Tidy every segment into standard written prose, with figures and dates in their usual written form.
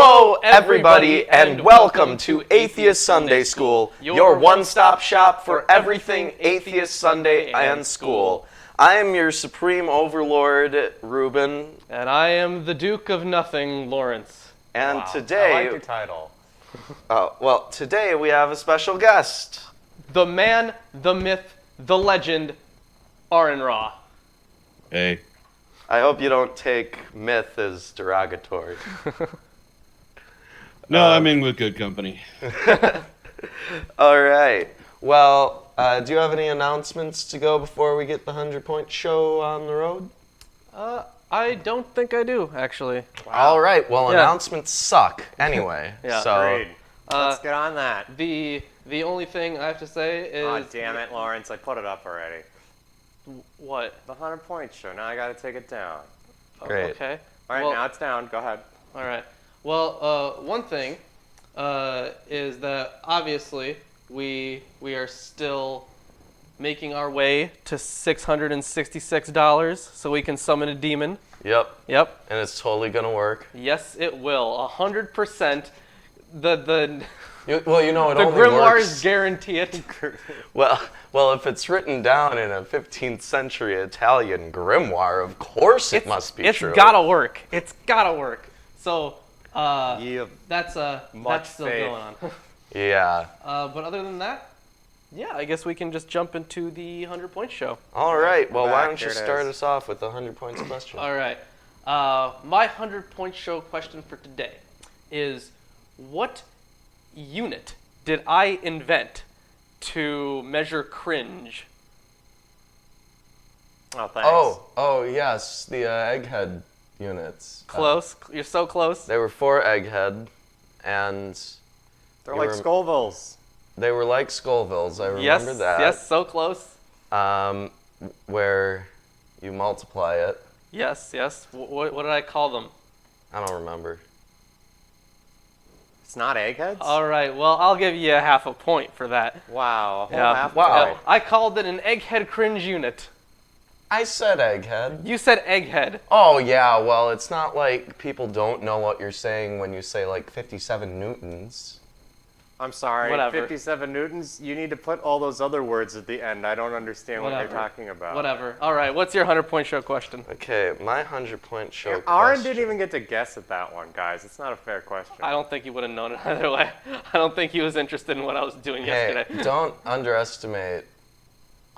Hello, everybody, and welcome to Atheist Sunday School, your one-stop shop for everything Atheist Sunday and School. I am your supreme overlord, Ruben. And I am the Duke of Nothing, Lawrence. And Wow, today... I like your title. Today we have a special guest. The man, the myth, the legend, Aron. Hey. I hope you don't take myth as derogatory. No, I'm in with good company. All right. Well, do you have any announcements to go before we get the 100-point show on the road? I don't think I do, actually. Wow. All right. Well, Yeah. announcements suck anyway. Yeah. So Agreed. Let's get on that. The only thing I have to say is... Oh, damn it, Lawrence. I put it up already. What? The 100-point show. Now I got to take it down. Great. Okay. All right, Well, now it's down. Go ahead. All right. Well, one thing is that obviously we are still making our way to $666 so we can summon a demon. Yep. Yep. And it's totally gonna work. Yes, it will. 100%. The It only grimoires works. guarantee it. Well, if it's written down in a 15th century Italian grimoire, of course it must be true. It's gotta work. It's gotta work. So You have that's much still faith. going on. Yeah. But other than that, yeah, I guess we can just jump into the 100-point show. All right. Well, why Back, don't you here it start is. us off with the 100 points question? All right. My 100-point show question for today is, what unit did I invent to measure cringe? Oh, thanks. Oh, yes, the egghead units. Close. You're so close. They were 4 egghead, and They're you like were- Scovilles. they were like Scoville's. I remember Yes. that. Yes. So close. Where you multiply it. Yes. Yes. What did I call them? I don't remember. It's not eggheads? All right. Well, I'll give you a half a point for that. Wow. A whole Yeah. half Wow. point. I called it an egghead cringe unit. I said egghead. You said egghead. Oh, yeah, well, it's not like people don't know what you're saying when you say, like, 57 newtons. I'm sorry. Whatever. 57 newtons? You need to put all those other words at the end. I don't understand what Whatever. you're talking about. Whatever. All right. What's your 100-point show question? Okay, my 100-point show Aaron question. didn't even get to guess at that one, guys. It's not a fair question. I don't think he would have known it either way. I don't think he was interested in what I was doing Hey, yesterday. don't underestimate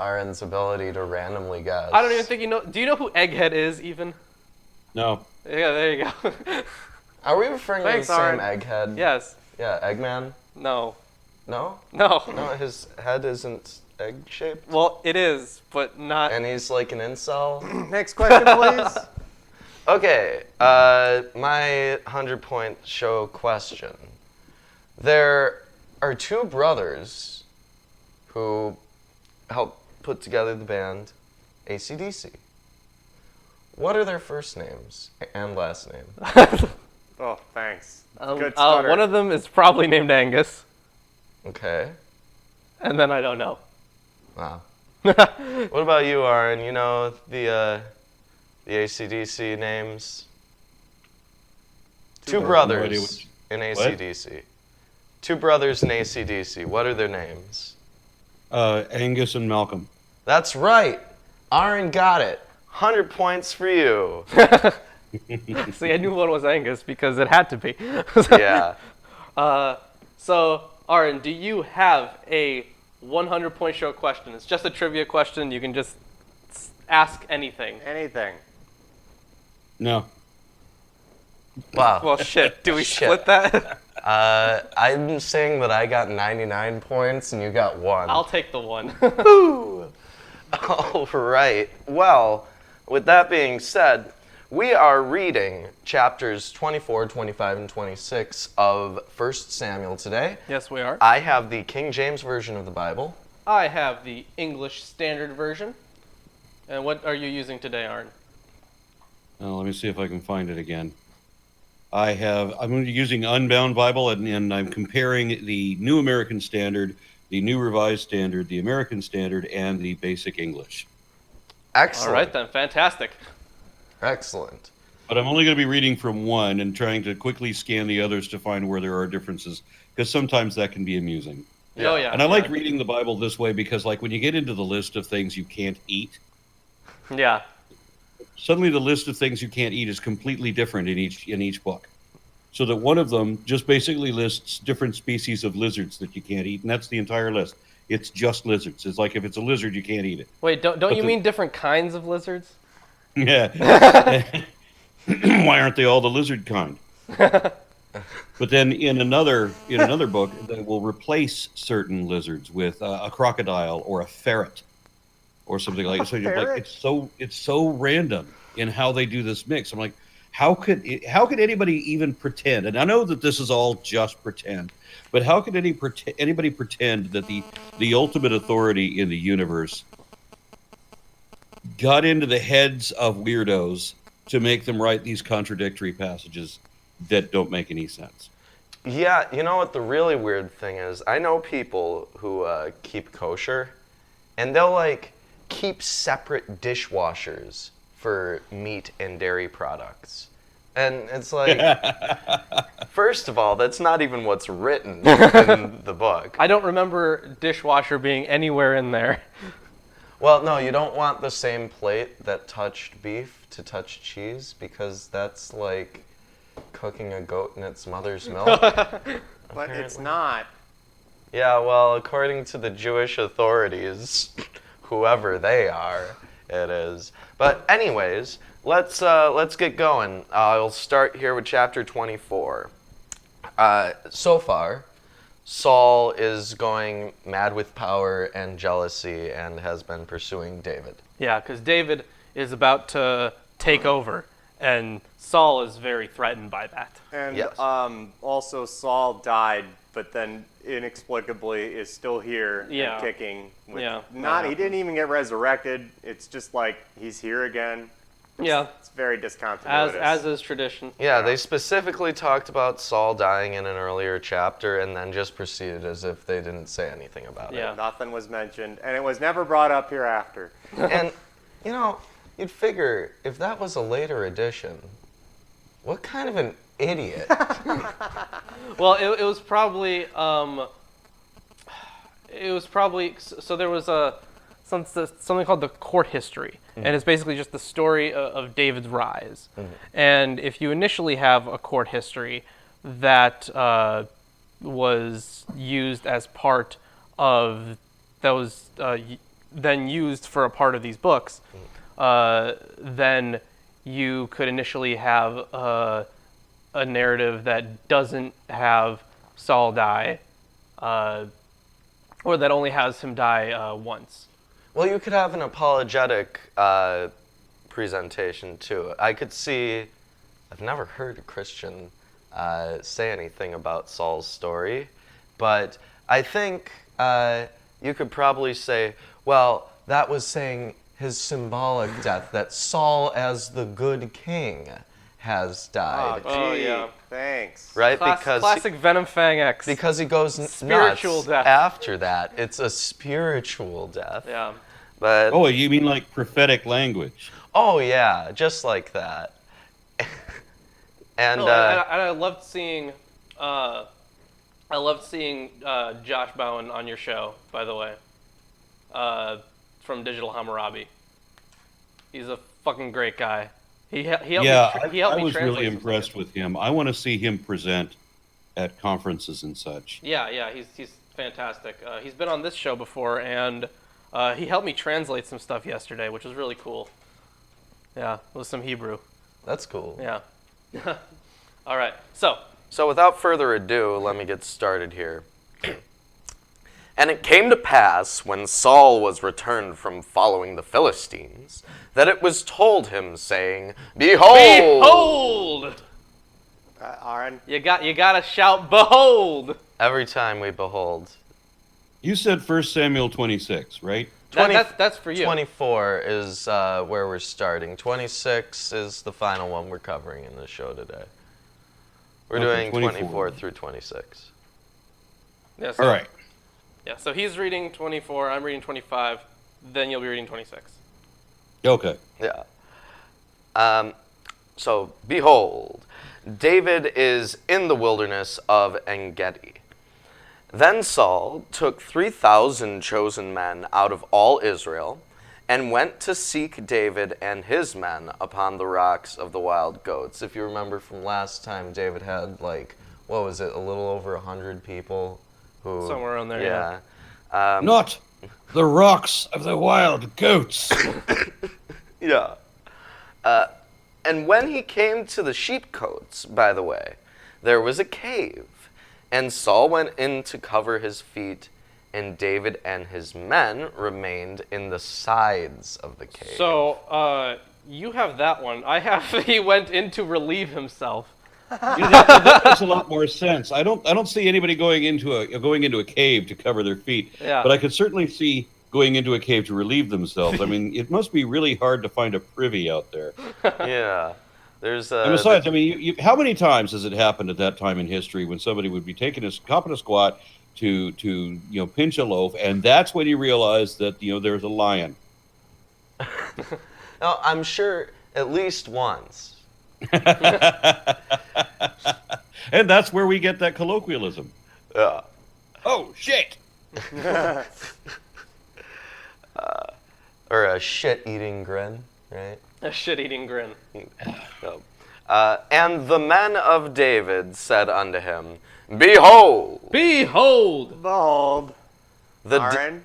Aron's ability to randomly guess. I don't even think you know. Do you know who Egghead is even? No. Yeah, there you go. Are we referring Thanks, to the same Aron. egghead? Yes. Yeah, Eggman? No. No? No. No, his head isn't egg-shaped? Well, it is, but not. And he's like an incel? Next question, please. Okay, my 100-point show question. There are 2 brothers who helped put together the band AC/DC. What are their first names and last name? Oh, thanks. Good One stutter. of them is probably named Angus, Okay. and then I don't know. Wow. What about you, Aron? You know the AC/DC names? 2 No idea brothers which- in AC/DC. 2 brothers in AC/DC. What are their names? Angus and Malcolm. That's right. Aron got it. 100 points for you. See, I knew one was Angus because it had to be. Yeah. So, Aron, do you have a 100-point show question? It's just a trivia question. You can just ask anything. Anything. No. Wow. Well, shit. Do we Shit. split that? I'm saying that I got 99 points and you got 1. I'll take the 1. Woo! All right. Well, with that being said, we are reading chapters 24, 25, and 26 of 1 Samuel today. Yes, we are. I have the King James Version of the Bible. I have the English Standard Version. And what are you using today, Aron? Let me see if I can find it again. I'm using Unbound Bible, and I'm comparing the New American Standard, the New Revised Standard, the American Standard, and the Basic English. Excellent. All right, then. Fantastic. Excellent. But I'm only going to be reading from one and trying to quickly scan the others to find where there are differences, because sometimes that can be amusing. Oh yeah. And I like reading the Bible this way because, like, when you get into the list of things you can't eat, Yeah. suddenly the list of things you can't eat is completely different in each book. So that one of them just basically lists different species of lizards that you can't eat, and that's the entire list. It's just lizards. It's like if it's a lizard, you can't eat it. Wait, don't you mean different kinds of lizards? Yeah. Why aren't they all the lizard kind? But then in another book, they will replace certain lizards with a crocodile or a ferret or something like that. So you're like, it's so random in how they do this mix. I'm like, how could anybody even pretend? And I know that this is all just pretend, but how could anybody pretend that the ultimate authority in the universe got into the heads of weirdos to make them write these contradictory passages that don't make any sense? Yeah, you know what the really weird thing is? I know people who keep kosher, and they'll like keep separate dishwashers for meat and dairy products. And it's like, first of all, that's not even what's written in the book. I don't remember dishwasher being anywhere in there. Well, no, you don't want the same plate that touched beef to touch cheese, because that's like cooking a goat in its mother's milk. But it's not. Yeah, well, according to the Jewish authorities, whoever they are, it is. But anyways, let's get going. I'll start here with chapter 24. So far, Saul is going mad with power and jealousy and has been pursuing David. Yeah, because David is about to take over, and Saul is very threatened by that. And Yes. also Saul died, but then inexplicably is still here Yeah. and kicking. With Yeah. He didn't even get resurrected. It's just like he's here again. Yeah, It's very discontinuous. as is tradition. Yeah, they specifically talked about Saul dying in an earlier chapter and then just proceeded as if they didn't say anything about Yeah. Nothing was mentioned, and it was never brought up hereafter. it. And, you know, you'd figure if that was a later edition, what kind of an idiot? Well, it was probably so there was something called the court history, and it's basically just the story of David's rise. And if you initially have a court history that was used as part of that was then used for a part of these books, then you could initially have a narrative that doesn't have Saul die, or that only has him die once. Well, you could have an apologetic presentation, too. I could see, I've never heard a Christian say anything about Saul's story, but I think you could probably say, well, that was saying his symbolic death, that Saul as the good king has died. Oh, yeah. Thanks. Right? Because Classic Venom Fang X. because he goes Spiritual nuts death. after that. It's a spiritual death. Yeah. But Oh, you mean like prophetic language? oh yeah, just like that. And No, I loved seeing Josh Bowen on your show, by the way, from Digital Hammurabi. He's a fucking great guy. He helped Yeah, me I was translate really some impressed stuff. with him. I want to see him present at conferences and such. Yeah, he's fantastic. He's been on this show before, and he helped me translate some stuff yesterday, which was really cool. Yeah, it was some Hebrew. that's cool. Yeah. All right, so So without further ado, let me get started here. And it came to pass, when Saul was returned from following the Philistines, that it was told him, saying, Behold! behold! Aron? You gotta shout, behold! Every time we behold. You said 1 Samuel 26, right? That's for you. 24 is where we're starting. 26 is the final one we're covering in the show today. We're Okay, doing 24. 24 through 26. Yeah, so, All right. Yeah, so he's reading 24, I'm reading 25, then you'll be reading 26. Okay. Yeah. So, behold, David is in the wilderness of En-gedi. Then Saul took 3,000 chosen men out of all Israel and went to seek David and his men upon the rocks of the wild goats. If you remember from last time, David had what was it, a little over 100 people who... Somewhere around there, yeah. Not the rocks of the wild goats. Yeah. And when he came to the sheepcotes, by the way, there was a cave, and Saul went in to cover his feet, and David and his men remained in the sides of the cave. So, you have that one. I have he went in to relieve himself. That makes a lot more sense. I don't see anybody going into a cave to cover their feet. Yeah. But I could certainly see going into a cave to relieve themselves. I mean, it must be really hard to find a privy out there. Yeah. There's And besides, I mean, how many times has it happened at that time in history when somebody would be taking a cup and a squat to pinch a loaf, and that's when you realize that there's a lion. No, I'm sure at least once. And that's where we get that colloquialism. Yeah. Oh, shit! Or a shit-eating grin, right? A shit-eating grin. No. And the men of David said unto him, Behold! Behold! Behold, The Aron.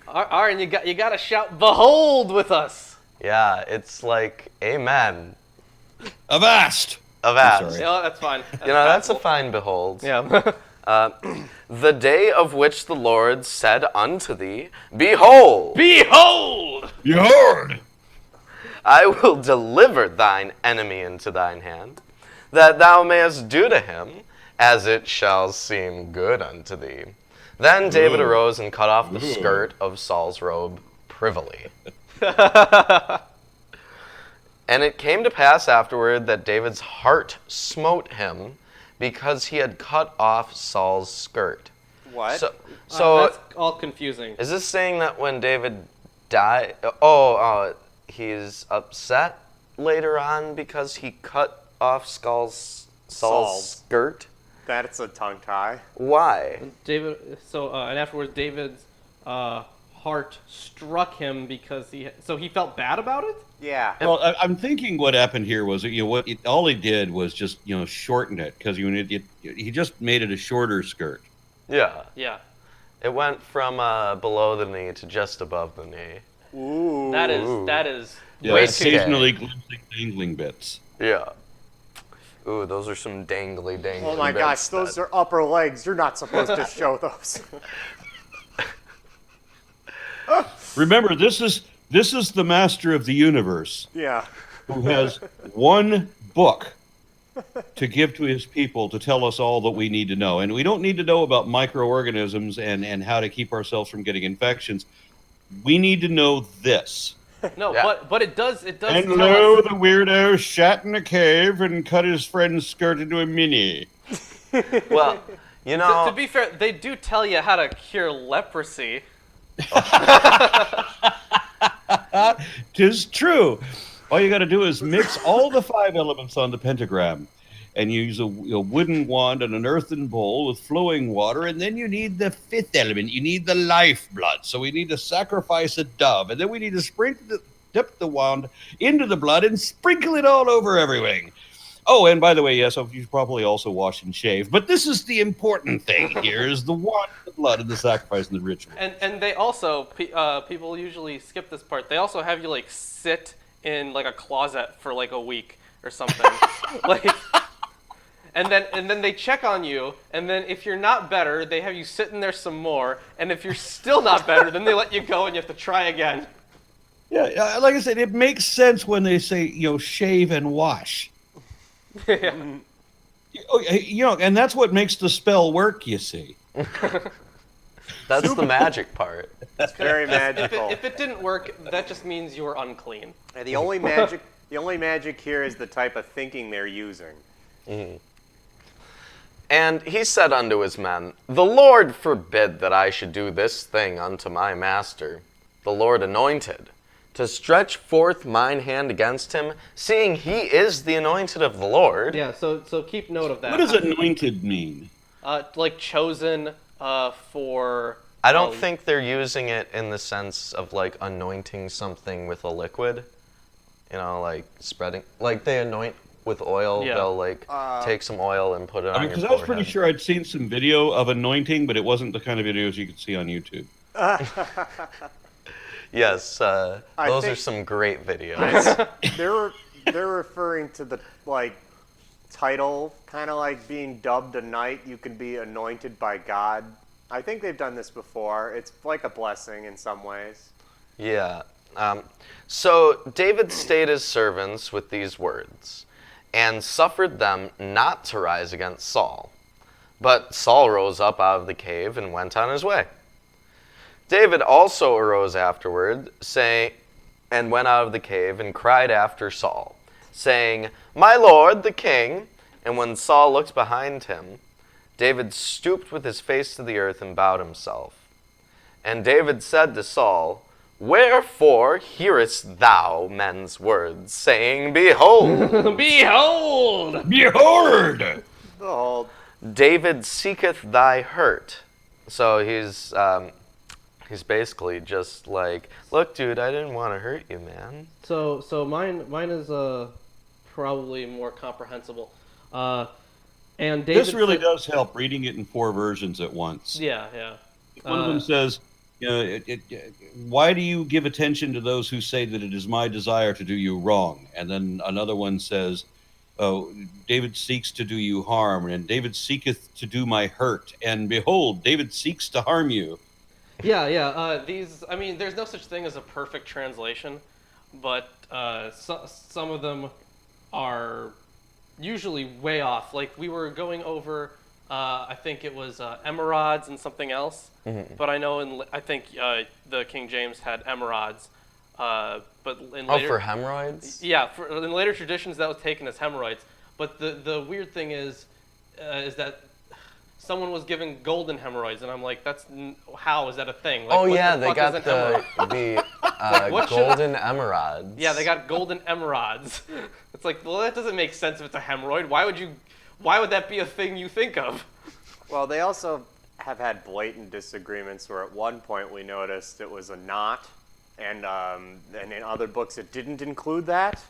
Aron, you got to shout "Behold" with us. Yeah, it's like, amen. Avast! Avast. sorry. Yeah, that's fine. That's a fine behold. Yeah. The day of which the Lord said unto thee, Behold! Behold! Behold! I will deliver thine enemy into thine hand, that thou mayest do to him as it shall seem good unto thee. Then David arose and cut off the skirt of Saul's robe privily. And it came to pass afterward that David's heart smote him because he had cut off Saul's skirt. What? So that's all confusing. is this saying that when David died, he's upset later on because he cut off Saul's skirt? That's a tongue tie. Why? David. So and afterwards, David's heart struck him because he felt bad about it. Yeah. Well, I'm thinking what happened here was all he did was just shorten it because he just made it a shorter skirt. Yeah. Yeah. It went from below the knee to just above the knee. Ooh. That is Yeah, way Wait, too. occasionally glimpsing dangling bits. Yeah. Ooh, those are some dangly Oh my bits gosh, those are upper legs. You're not supposed to show those. Remember, this is the master of the universe Yeah. who has one book to give to his people to tell us all that we need to know. And we don't need to know about microorganisms and how to keep ourselves from getting infections. We need to know this. No, Yeah. but it does. It does. And tell lo, us- the weirdo sat in a cave and cut his friend's skirt into a mini. Well, To be fair, they do tell you how to cure leprosy. 'Tis true. All you got to do is mix all the 5 elements on the pentagram, and use a wooden wand and an earthen bowl with flowing water, and then you need the 5th element. You need the lifeblood. So we need to sacrifice a dove, and then we need to dip the wand into the blood and sprinkle it all over everything. Oh, and by the way, yes, you should probably also wash and shave. But this is the important thing here: is the wand, the blood, and the sacrifice and the ritual. And they also people usually skip this part. They also have you sit in a closet for a week or something. And then they check on you, and then if you're not better, they have you sit in there some more, and if you're still not better, then they let you go and you have to try again. Yeah, like I said, it makes sense when they say shave and wash. Yeah. And that's what makes the spell work. You see. that's the magic part. It's very magical. If it didn't work, that just means you were unclean. And the only magic here is the type of thinking they're using. And he said unto his men, The Lord forbid that I should do this thing unto my master, the Lord anointed, to stretch forth mine hand against him, seeing he is the anointed of the Lord. Yeah, so keep note of that. What does anointed mean? Like chosen for... I don't think they're using it in the sense of like anointing something with a liquid. You know, like spreading, like they anoint with oil. Yeah. They'll like take some oil and put it on your Because forehead. I was pretty sure I'd seen some video of anointing, but it wasn't the kind of videos you could see on YouTube. Yes, those are think- some great videos. They're referring to the like title, kind of like being dubbed a knight. You can be anointed by God. I think they've done this before. It's like a blessing in some ways. Yeah. So David stayed his servants with these words, and suffered them not to rise against Saul. But Saul rose up out of the cave and went on his way. David also arose afterward, and went out of the cave and cried after Saul, saying, My lord, the king. And when Saul looked behind him, David stooped with his face to the earth and bowed himself. And David said to Saul, Wherefore hearest thou men's words, saying, Behold, Behold! Behold! Behold, David seeketh thy hurt. So he's basically just like, look, dude, I didn't want to hurt you, man. So mine is probably more comprehensible. And David This really said- does help reading it in 4 versions at once. Yeah, yeah. One of them says, why do you give attention to those who say that it is my desire to do you wrong? And then another one says, oh, David seeks to do you harm, and David seeketh to do my hurt. And behold, David seeks to harm you. Yeah. These, I mean, there's no such thing as a perfect translation, but some of them are usually way off. Like we were going over, I think it was emerods and something else, but I know I think the King James had emerods, but in later, For hemorrhoids? yeah, in later traditions that was taken as hemorrhoids. But the weird thing is that someone was given golden hemorrhoids, and I'm like, how is that a thing? Like, Oh what yeah, the they fuck got is an emerald? What should golden emerods. Yeah, they got golden emerods. It's like, well, that doesn't make sense if it's a hemorrhoid. Why would that be a thing you think of? well, they also have had blatant disagreements where at one point we noticed it was a knot, and in other books it didn't include that.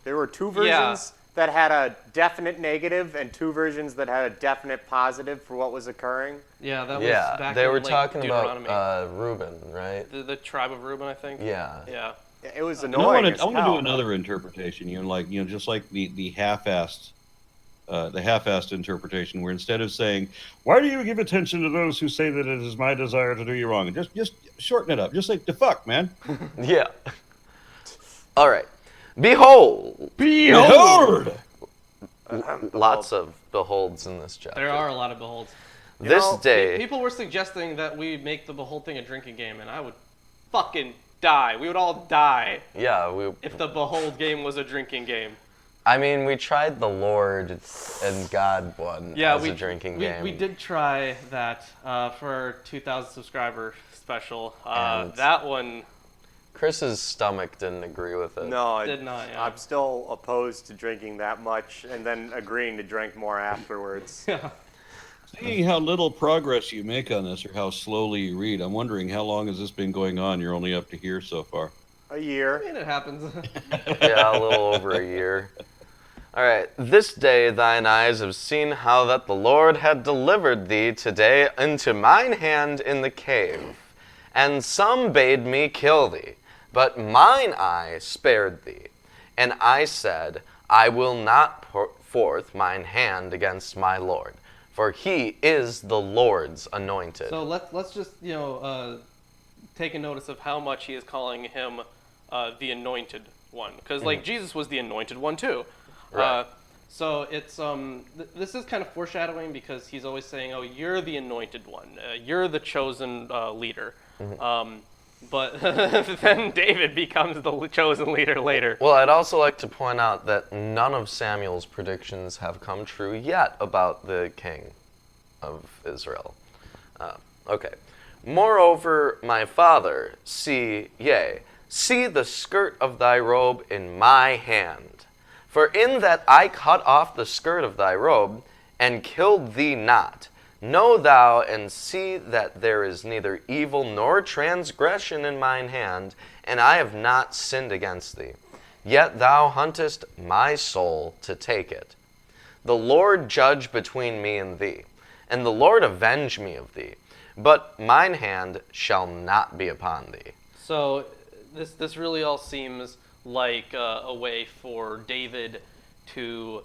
There were 2 versions that had a definite negative and 2 versions that had a definite positive for what was occurring. Yeah, that was Yeah, back they in were like, talking Deuteronomy. about Reuben, right? The tribe of Reuben, I think. Yeah. Yeah. It was And I annoying. want as to do hell. another interpretation, just like the half-assed interpretation, where instead of saying, why do you give attention to those who say that it is my desire to do you wrong? Just shorten it up. Just like, the fuck, man. Yeah. All right. Behold. Behold! Lots of beholds in this chapter. There are a lot of beholds. This know, day. People were suggesting that we make the behold thing a drinking game, and I would fucking die. We would all die Yeah, if the behold game was a drinking game. I mean, we tried the Lord and God one as a drinking game. We did try that for our 2,000 subscriber special. And- That one Chris's stomach didn't agree with it. No, did not. Yeah. I'm still opposed to drinking that much and then agreeing to drink more afterwards. Yeah. Seeing how little progress you make on this, or how slowly you read, I'm wondering how long has this been going on? You're only up to here so far. A year. I mean, it happens. Yeah, a little over a year. All right. This day thine eyes have seen how that the Lord had delivered thee today into mine hand in the cave. And some bade me kill thee, but mine eye spared thee. And I said, I will not put forth mine hand against my Lord, for he is the Lord's anointed. So let's just take a notice of how much he is calling him the anointed one, because like Jesus was the anointed one too. Right. So it's this is kind of foreshadowing, because he's always saying, "Oh, you're the anointed one. You're the chosen leader." But then David becomes the chosen leader later. Well, I'd also like to point out that none of Samuel's predictions have come true yet about the king of Israel. Okay. Moreover, my father, see, yea, see the skirt of thy robe in my hand. For in that I cut off the skirt of thy robe, and killed thee not, know thou and see that there is neither evil nor transgression in mine hand, and I have not sinned against thee. Yet thou huntest my soul to take it. The Lord judge between me and thee, and the Lord avenge me of thee, but mine hand shall not be upon thee. So this really all seems like a way for David to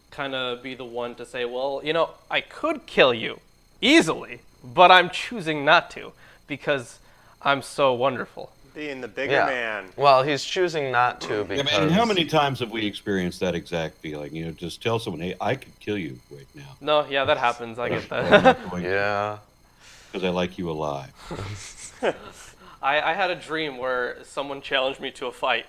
kind of be the one to say, well, I could kill you easily, but I'm choosing not to because I'm so wonderful. Being the bigger man. Well, he's choosing not to because... Yeah, and how many times have we experienced that exact feeling? Just tell someone, hey, I could kill you right now. No, yeah, that happens. I get that. Yeah. Because I like you alive. I had a dream where someone challenged me to a fight,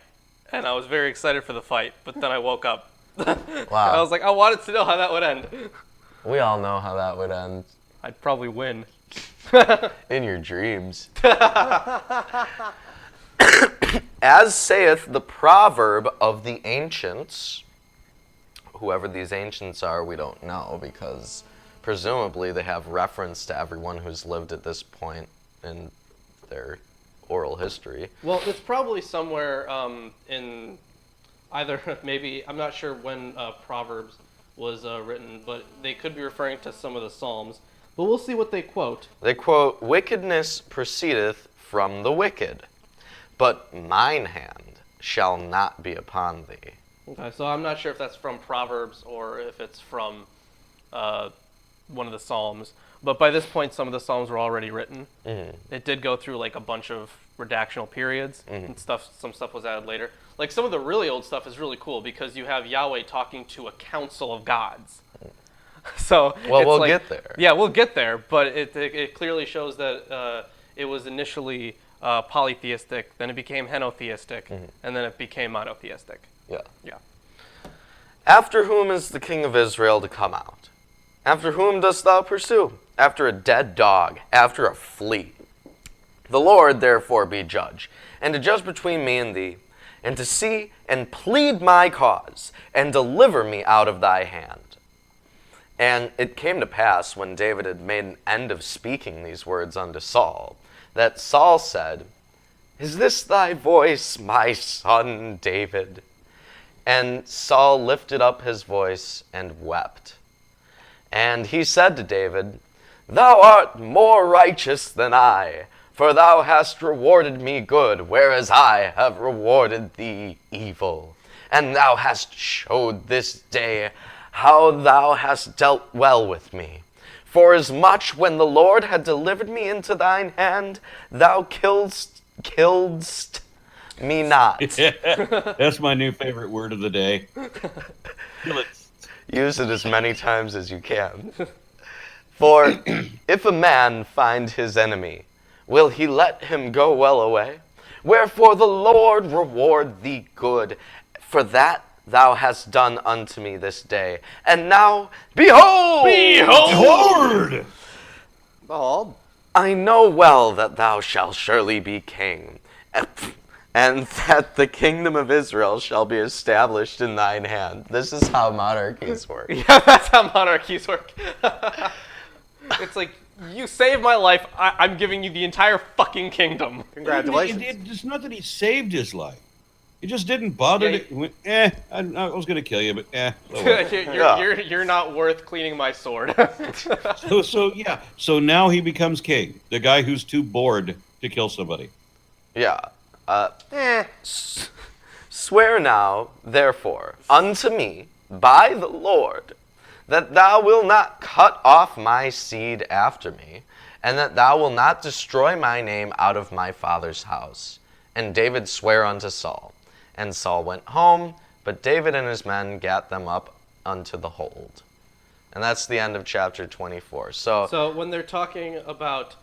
and I was very excited for the fight, but then I woke up. Wow. I was like, I wanted to know how that would end. We all know how that would end. I'd probably win. In your dreams. As saith the proverb of the ancients, whoever these ancients are, we don't know, because presumably they have reference to everyone who's lived at this point in their oral history. Well, it's probably somewhere in either, maybe, I'm not sure when Proverbs was written, but they could be referring to some of the Psalms. But we'll see what they quote. They quote, "Wickedness proceedeth from the wicked, but mine hand shall not be upon thee." Okay, so I'm not sure if that's from Proverbs or if it's from one of the Psalms. But by this point, some of the Psalms were already written. Mm-hmm. It did go through like a bunch of redactional periods and stuff. Some stuff was added later. Like some of the really old stuff is really cool because you have Yahweh talking to a council of gods. So well, it's we'll like, get there. Yeah, we'll get there. But it clearly shows that it was initially polytheistic, then it became henotheistic, and then it became monotheistic. Yeah. Yeah. After whom is the king of Israel to come out? After whom dost thou pursue? After a dead dog, after a flea. The Lord therefore be judge, and to judge between me and thee, and to see and plead my cause, and deliver me out of thy hand. And it came to pass, when David had made an end of speaking these words unto Saul, that Saul said, "Is this thy voice, my son David?" And Saul lifted up his voice and wept. And he said to David, "Thou art more righteous than I, for thou hast rewarded me good, whereas I have rewarded thee evil. And thou hast showed this day how thou hast dealt well with me. Forasmuch when the Lord had delivered me into thine hand, thou killedst me not." That's my new favorite word of the day. Use it as many times as you can. For if a man find his enemy, will he let him go well away? Wherefore the Lord reward thee good, for that thou hast done unto me this day. And now, behold! Lord! Behold. I know well that thou shalt surely be king, and that the kingdom of Israel shall be established in thine hand. This is how monarchies work. Yeah, that's how monarchies work. It's like, you saved my life, I'm giving you the entire fucking kingdom. Congratulations. It's not that he saved his life. He just didn't bother. Yeah, He went, I was going to kill you, but so what? You're not worth cleaning my sword. So now he becomes king. The guy who's too bored to kill somebody. Yeah. Swear now, therefore, unto me, by the Lord, that thou wilt not cut off my seed after me, and that thou wilt not destroy my name out of my father's house. And David sware unto Saul. And Saul went home, but David and his men gat them up unto the hold. And that's the end of chapter 24. So when they're talking about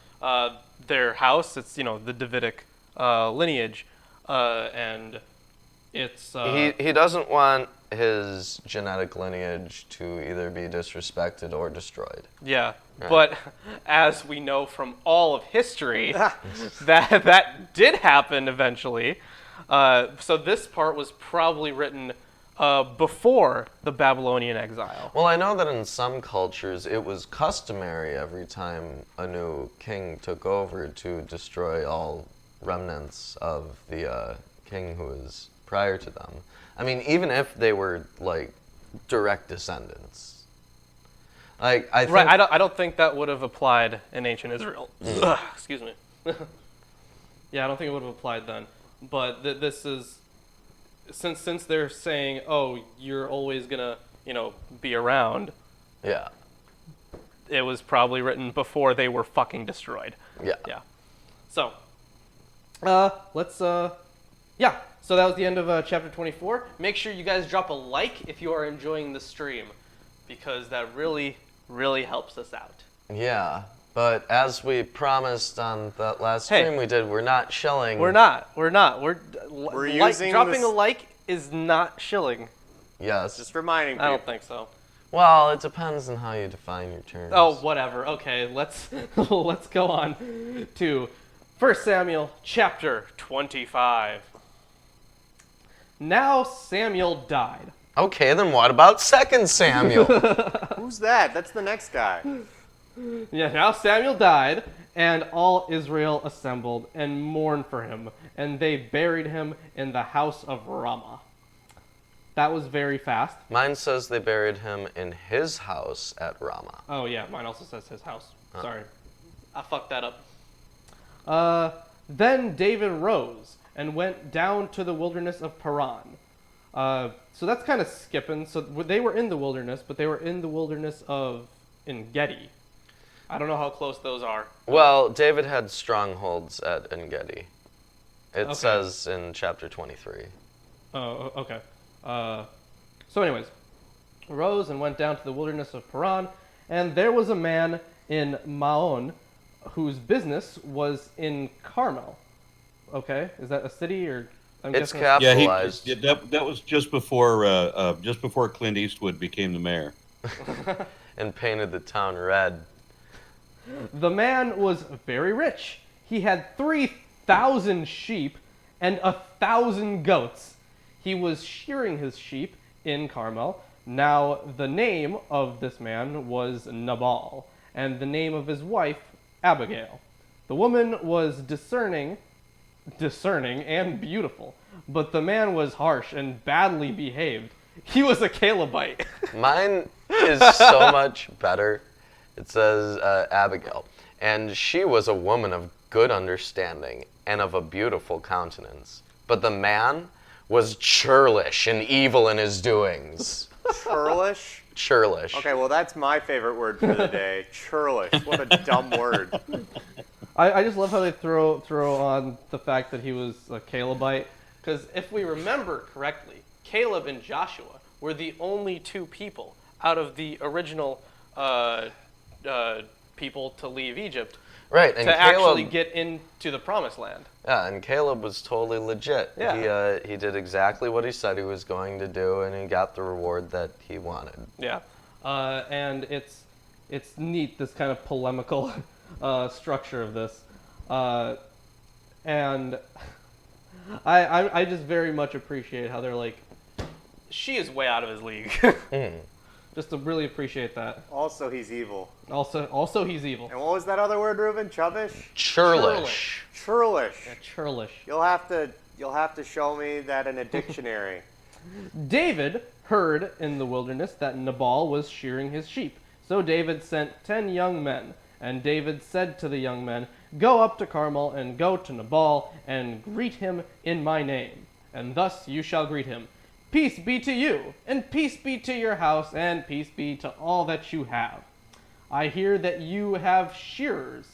their house, it's, the Davidic lineage, and it's... he doesn't want his genetic lineage to either be disrespected or destroyed. Yeah, Right. but as we know from all of history, that did happen eventually. So this part was probably written before the Babylonian exile. Well, I know that in some cultures it was customary every time a new king took over to destroy all remnants of the king who was prior to them. I mean, even if they were like direct descendants. Like I think, Right, I don't think that would have applied in ancient Israel. Excuse me. Yeah, I don't think it would have applied then. But this is since they're saying, "Oh, you're always gonna, be around." Yeah. It was probably written before they were fucking destroyed. Yeah. Yeah. So, let's yeah. So that was the end of chapter 24. Make sure you guys drop a like if you are enjoying the stream, because that really, really helps us out. Yeah. But as we promised on that last Hey. stream we did, we're not shelling. We're not. using dropping this- a like is not shilling. Yes. Just reminding I people. don't think so. Well, it depends on how you define your terms. Oh, whatever. Okay, let's let's go on to 1 Samuel chapter 25. Now Samuel died. Okay, then what about 2 Samuel? Who's that? That's the next guy. Yeah, now Samuel died, and all Israel assembled and mourned for him, and they buried him in the house of Ramah. That was very fast. Mine says they buried him in his house at Ramah. Oh yeah, mine also says his house. Sorry, I fucked that up. Then David rose and went down to the wilderness of Paran. So that's kind of skipping. So they were in the wilderness, but they were in the wilderness of En-Gedi. I don't know how close those are. Well, David had strongholds at En-Gedi. It Okay. says in chapter 23. Oh, okay. So anyways, rose and went down to the wilderness of Paran, and there was a man in Maon whose business was in Carmel. Okay, is that a city or? I'm It's guessing capitalized. that was just before Clint Eastwood became the mayor. And painted the town red. The man was very rich. He had 3,000 sheep and 1,000 goats. He was shearing his sheep in Carmel. Now the name of this man was Nabal, and the name of his wife Abigail. The woman was discerning and beautiful, but the man was harsh and badly behaved. He was a Calebite. Mine is so much better. It says Abigail. And she was a woman of good understanding and of a beautiful countenance. But the man was churlish and evil in his doings. Churlish? Churlish. Okay, well, that's my favorite word for the day. Churlish. What a dumb word. I just love how they throw on the fact that he was a Calebite, because if we remember correctly, Caleb and Joshua were the only two people out of the original people to leave Egypt Right, and to Caleb, actually get into the promised land. yeah, and Caleb was totally legit. Yeah. He did exactly what he said he was going to do, and he got the reward that he wanted. Yeah, and it's neat, this kind of polemical structure of this, and I just very much appreciate how they're like, she is way out of his league. Just to really appreciate that. Also, he's evil. Also he's evil. And what was that other word, Reuben? Chubbish? Churlish. Churlish. Yeah, churlish. You'll have to show me that in a dictionary. David heard in the wilderness that Nabal was shearing his sheep. So David sent 10 young men. And David said to the young men, "Go up to Carmel and go to Nabal and greet him in my name. And thus you shall greet him. Peace be to you, and peace be to your house, and peace be to all that you have. I hear that you have shearers.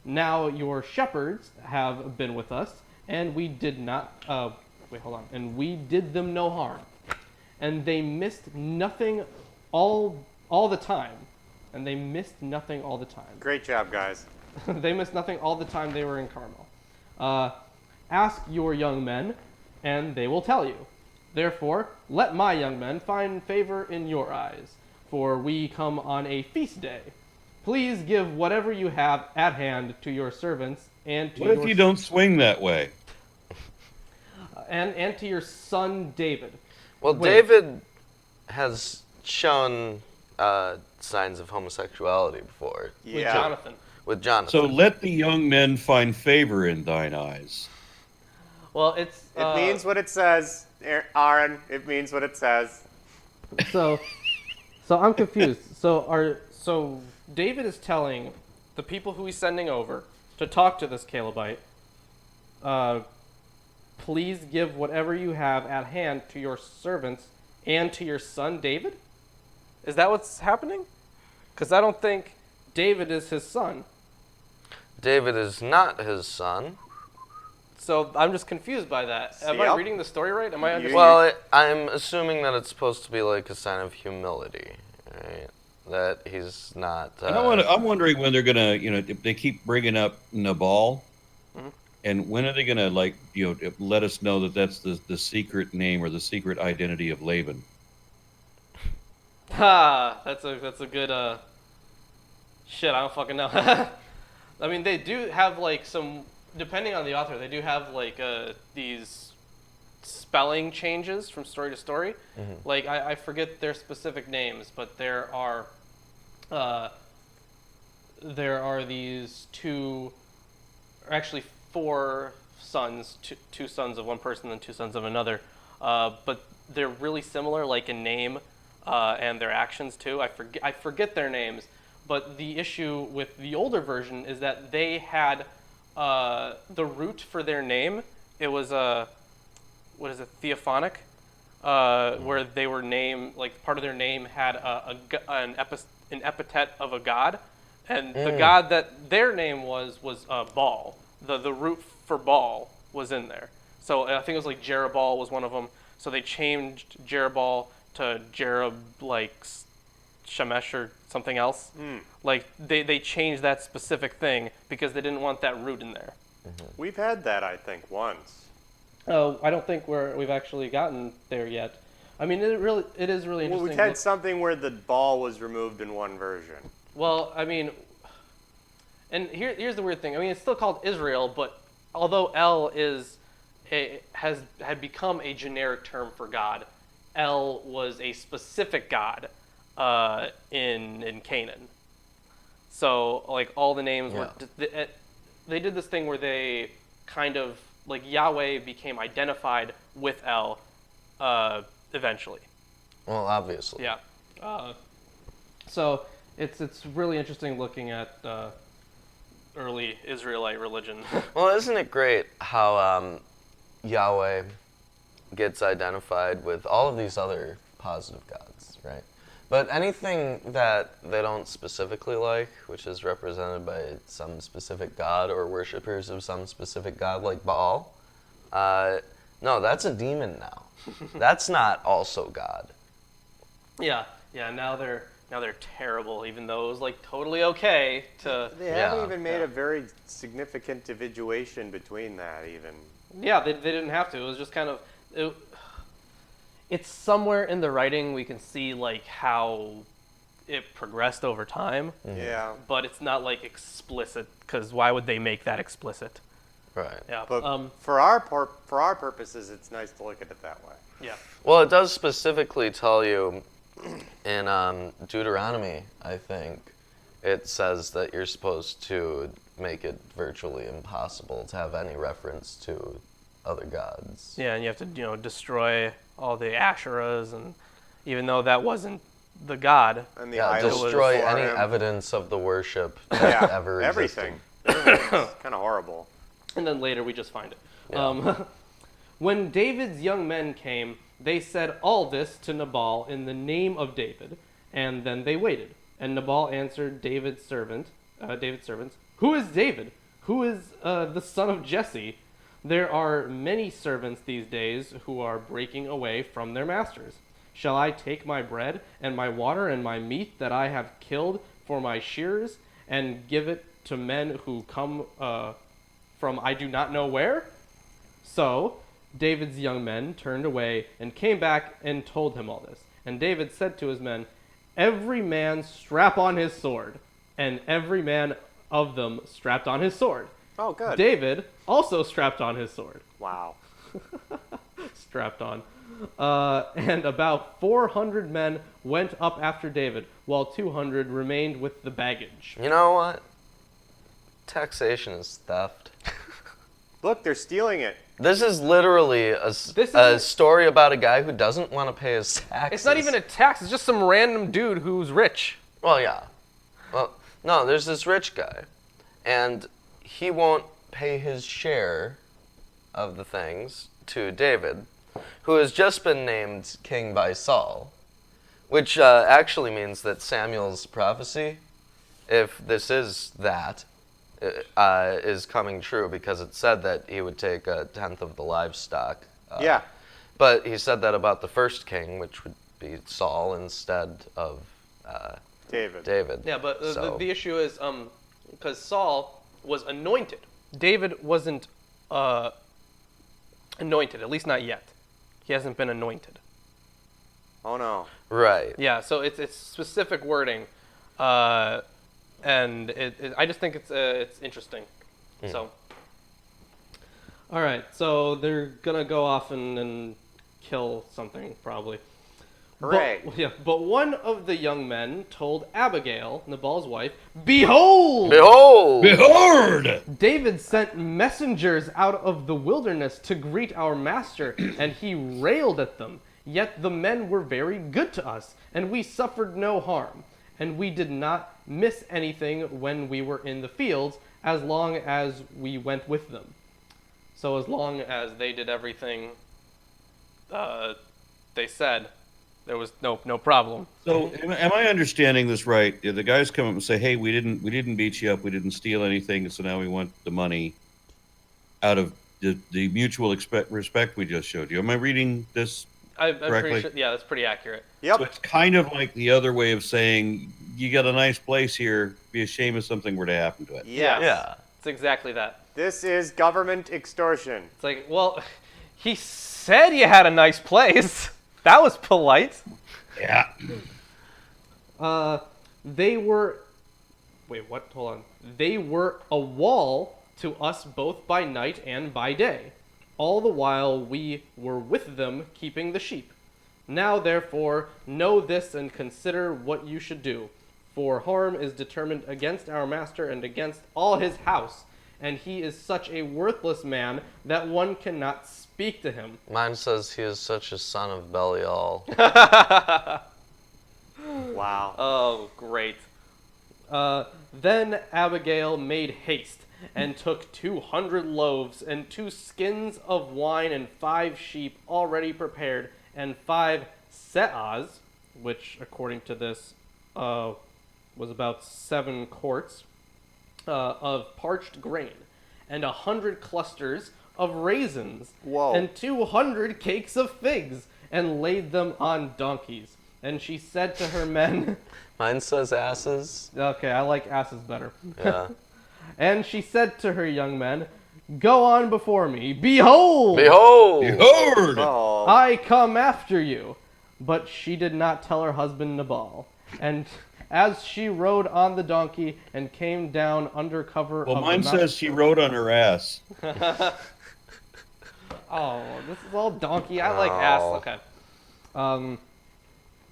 Now your shepherds have been with us, and we did not, and we did them no harm. And they missed nothing all the time. And they missed nothing all the time. Great job, guys. They missed nothing all the time they were in Carmel. Ask your young men, and they will tell you. Therefore, let my young men find favor in your eyes, for we come on a feast day. Please give whatever you have at hand to your servants and to What if you don't swing that way? and to your son David. Well, Wait. David has shown signs of homosexuality before With Jonathan. with Jonathan. So let the young men find favor in thine eyes. Well, it's It means what it says, Aaron. It means what it says. so I'm confused. So David is telling the people who he's sending over to talk to this Calebite, please give whatever you have at hand to your servants and to your son David? Is that what's happening? Because I don't think David is his son. David is not his son. So I'm just confused by that. Am I Yep. reading the story right? Am I understanding? Well, I'm assuming that it's supposed to be like a sign of humility, right? That he's not. And I'm wondering when they're gonna, if they keep bringing up Nabal, and when are they gonna let us know that that's the secret name or the secret identity of Laban? That's a good shit, I don't fucking know. I mean, they do have like some, depending on the author, they do have like these spelling changes from story to story. Like I forget their specific names, but there are these two, or actually four sons, two sons of one person and two sons of another, but they're really similar, like in name and their actions too. I forget their names, but the issue with the older version is that they had the root for their name. It was what is it, theophonic, where they were named, like part of their name had an epithet of a god, and the god that their name was Baal. The root for Baal was in there. So I think it was like Jerubbaal was one of them. So they changed Jerubbaal to Shemesh or something else. Like they changed that specific thing because they didn't want that root in there. We've had that, I think, once. Oh, I don't think we've actually gotten there yet. I mean, it is really interesting. Well, we've had something where the ball was removed in one version. Well, I mean, and here's the weird thing. I mean, it's still called Israel, but although El had become a generic term for God, El was a specific god in Canaan. So like all the names were they did this thing where they kind of like Yahweh became identified with El eventually. Well, obviously. Yeah. So it's really interesting looking at early Israelite religion. Well, isn't it great how Yahweh gets identified with all of these other positive gods, right? But anything that they don't specifically like, which is represented by some specific god or worshippers of some specific god, like Baal, no, that's a demon now. That's not also God. Yeah. Now they're terrible, even though it was like totally okay to. They haven't even made a very significant individuation between that, even. Yeah, they didn't have to. It was just kind of. It's somewhere in the writing we can see like how it progressed over time. Yeah. But it's not like explicit, because why would they make that explicit? Right. Yeah. But for our purposes, it's nice to look at it that way. Yeah. Well, it does specifically tell you in Deuteronomy, I think, it says that you're supposed to make it virtually impossible to have any reference to other gods. Yeah, and you have to destroy all the Asherahs, and even though that wasn't the god. And the Yeah, idols destroy before any him. evidence of the worship that ever existed. Everything. It's kind of horrible. And then later we just find it. Yeah. When David's young men came, they said all this to Nabal in the name of David, and then they waited. And Nabal answered David's servants, "Who is David? Who is the son of Jesse? There are many servants these days who are breaking away from their masters. Shall I take my bread and my water and my meat that I have killed for my shearers and give it to men who come from I do not know where?" So David's young men turned away and came back and told him all this. And David said to his men, "Every man strap on his sword." And every man of them strapped on his sword. Oh, good. David also strapped on his sword. Wow. Strapped on. And about 400 men went up after David, while 200 remained with the baggage. You know what? Taxation is theft. Look, they're stealing it. This is literally a story about a guy who doesn't want to pay his taxes. It's not even a tax, it's just some random dude who's rich. Well, yeah. Well, no, there's this rich guy, and he won't pay his share of the things to David, who has just been named king by Saul, which actually means that Samuel's prophecy, if this is that, is coming true, because it said that he would take a tenth of the livestock. Yeah. But he said that about the first king, which would be Saul instead of David. Yeah, but So- the issue is because Saul was anointed. David wasn't anointed, at least not yet. He hasn't been anointed. Oh, no. Right. Yeah, so it's specific wording, and I just think it's interesting. So, all right, so they're gonna go off and kill something probably. Hooray. But one of the young men told Abigail, Nabal's wife, "Behold! Behold! Behold! David sent messengers out of the wilderness to greet our master, and he railed at them. Yet the men were very good to us, and we suffered no harm. And we did not miss anything when we were in the fields, as long as we went with them." So as long as they did everything they said, there was no problem. So, am I understanding this right? The guys come up and say, "Hey, we didn't beat you up. We didn't steal anything. So now we want the money out of the mutual respect we just showed you." Am I reading this I'm pretty correctly? sure, yeah, that's pretty accurate. Yep. So it's kind of like the other way of saying, "You got a nice place here. Be a shame if something were to happen to it." Yes. Yeah. It's exactly that. This is government extortion. It's like, well, he said you had a nice place. That was polite. Yeah. They were... Wait, what? Hold on. They were a wall to us both by night and by day, all the while we were with them keeping the sheep. Now, therefore, know this and consider what you should do. For harm is determined against our master and against all his house, and he is such a worthless man that one cannot speak to him. Mine says he is such a son of Belial. Wow. Oh, great. Then Abigail made haste and took 200 loaves and 2 skins of wine and 5 sheep already prepared and 5 seahs, which according to this was about 7 quarts of parched grain, and 100 clusters of raisins, Whoa. and 200 cakes of figs, and laid them on donkeys. And she said to her men, Mine says asses. okay, I like asses better. Yeah. And she said to her young men, "Go on before me. Behold, Behold! Behold! Oh. I come after you." But she did not tell her husband Nabal. And as she rode on the donkey and came down under cover Well, of mine the mountain... says she rode on her ass. Oh, this is all donkey. I like ass. Oh. Okay.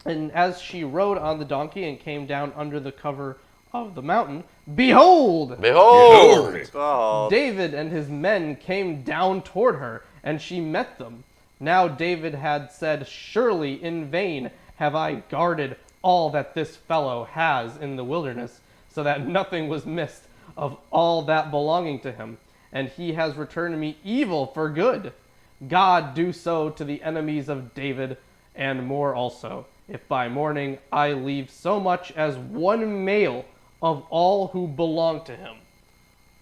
And as she rode on the donkey and came down under the cover of the mountain, behold, Behold! Oh. David and his men came down toward her, and she met them. Now David had said, "Surely in vain have I guarded all that this fellow has in the wilderness, so that nothing was missed of all that belonging to him. And he has returned me evil for good. God do so to the enemies of David, and more also, if by morning I leave so much as one male of all who belong to him."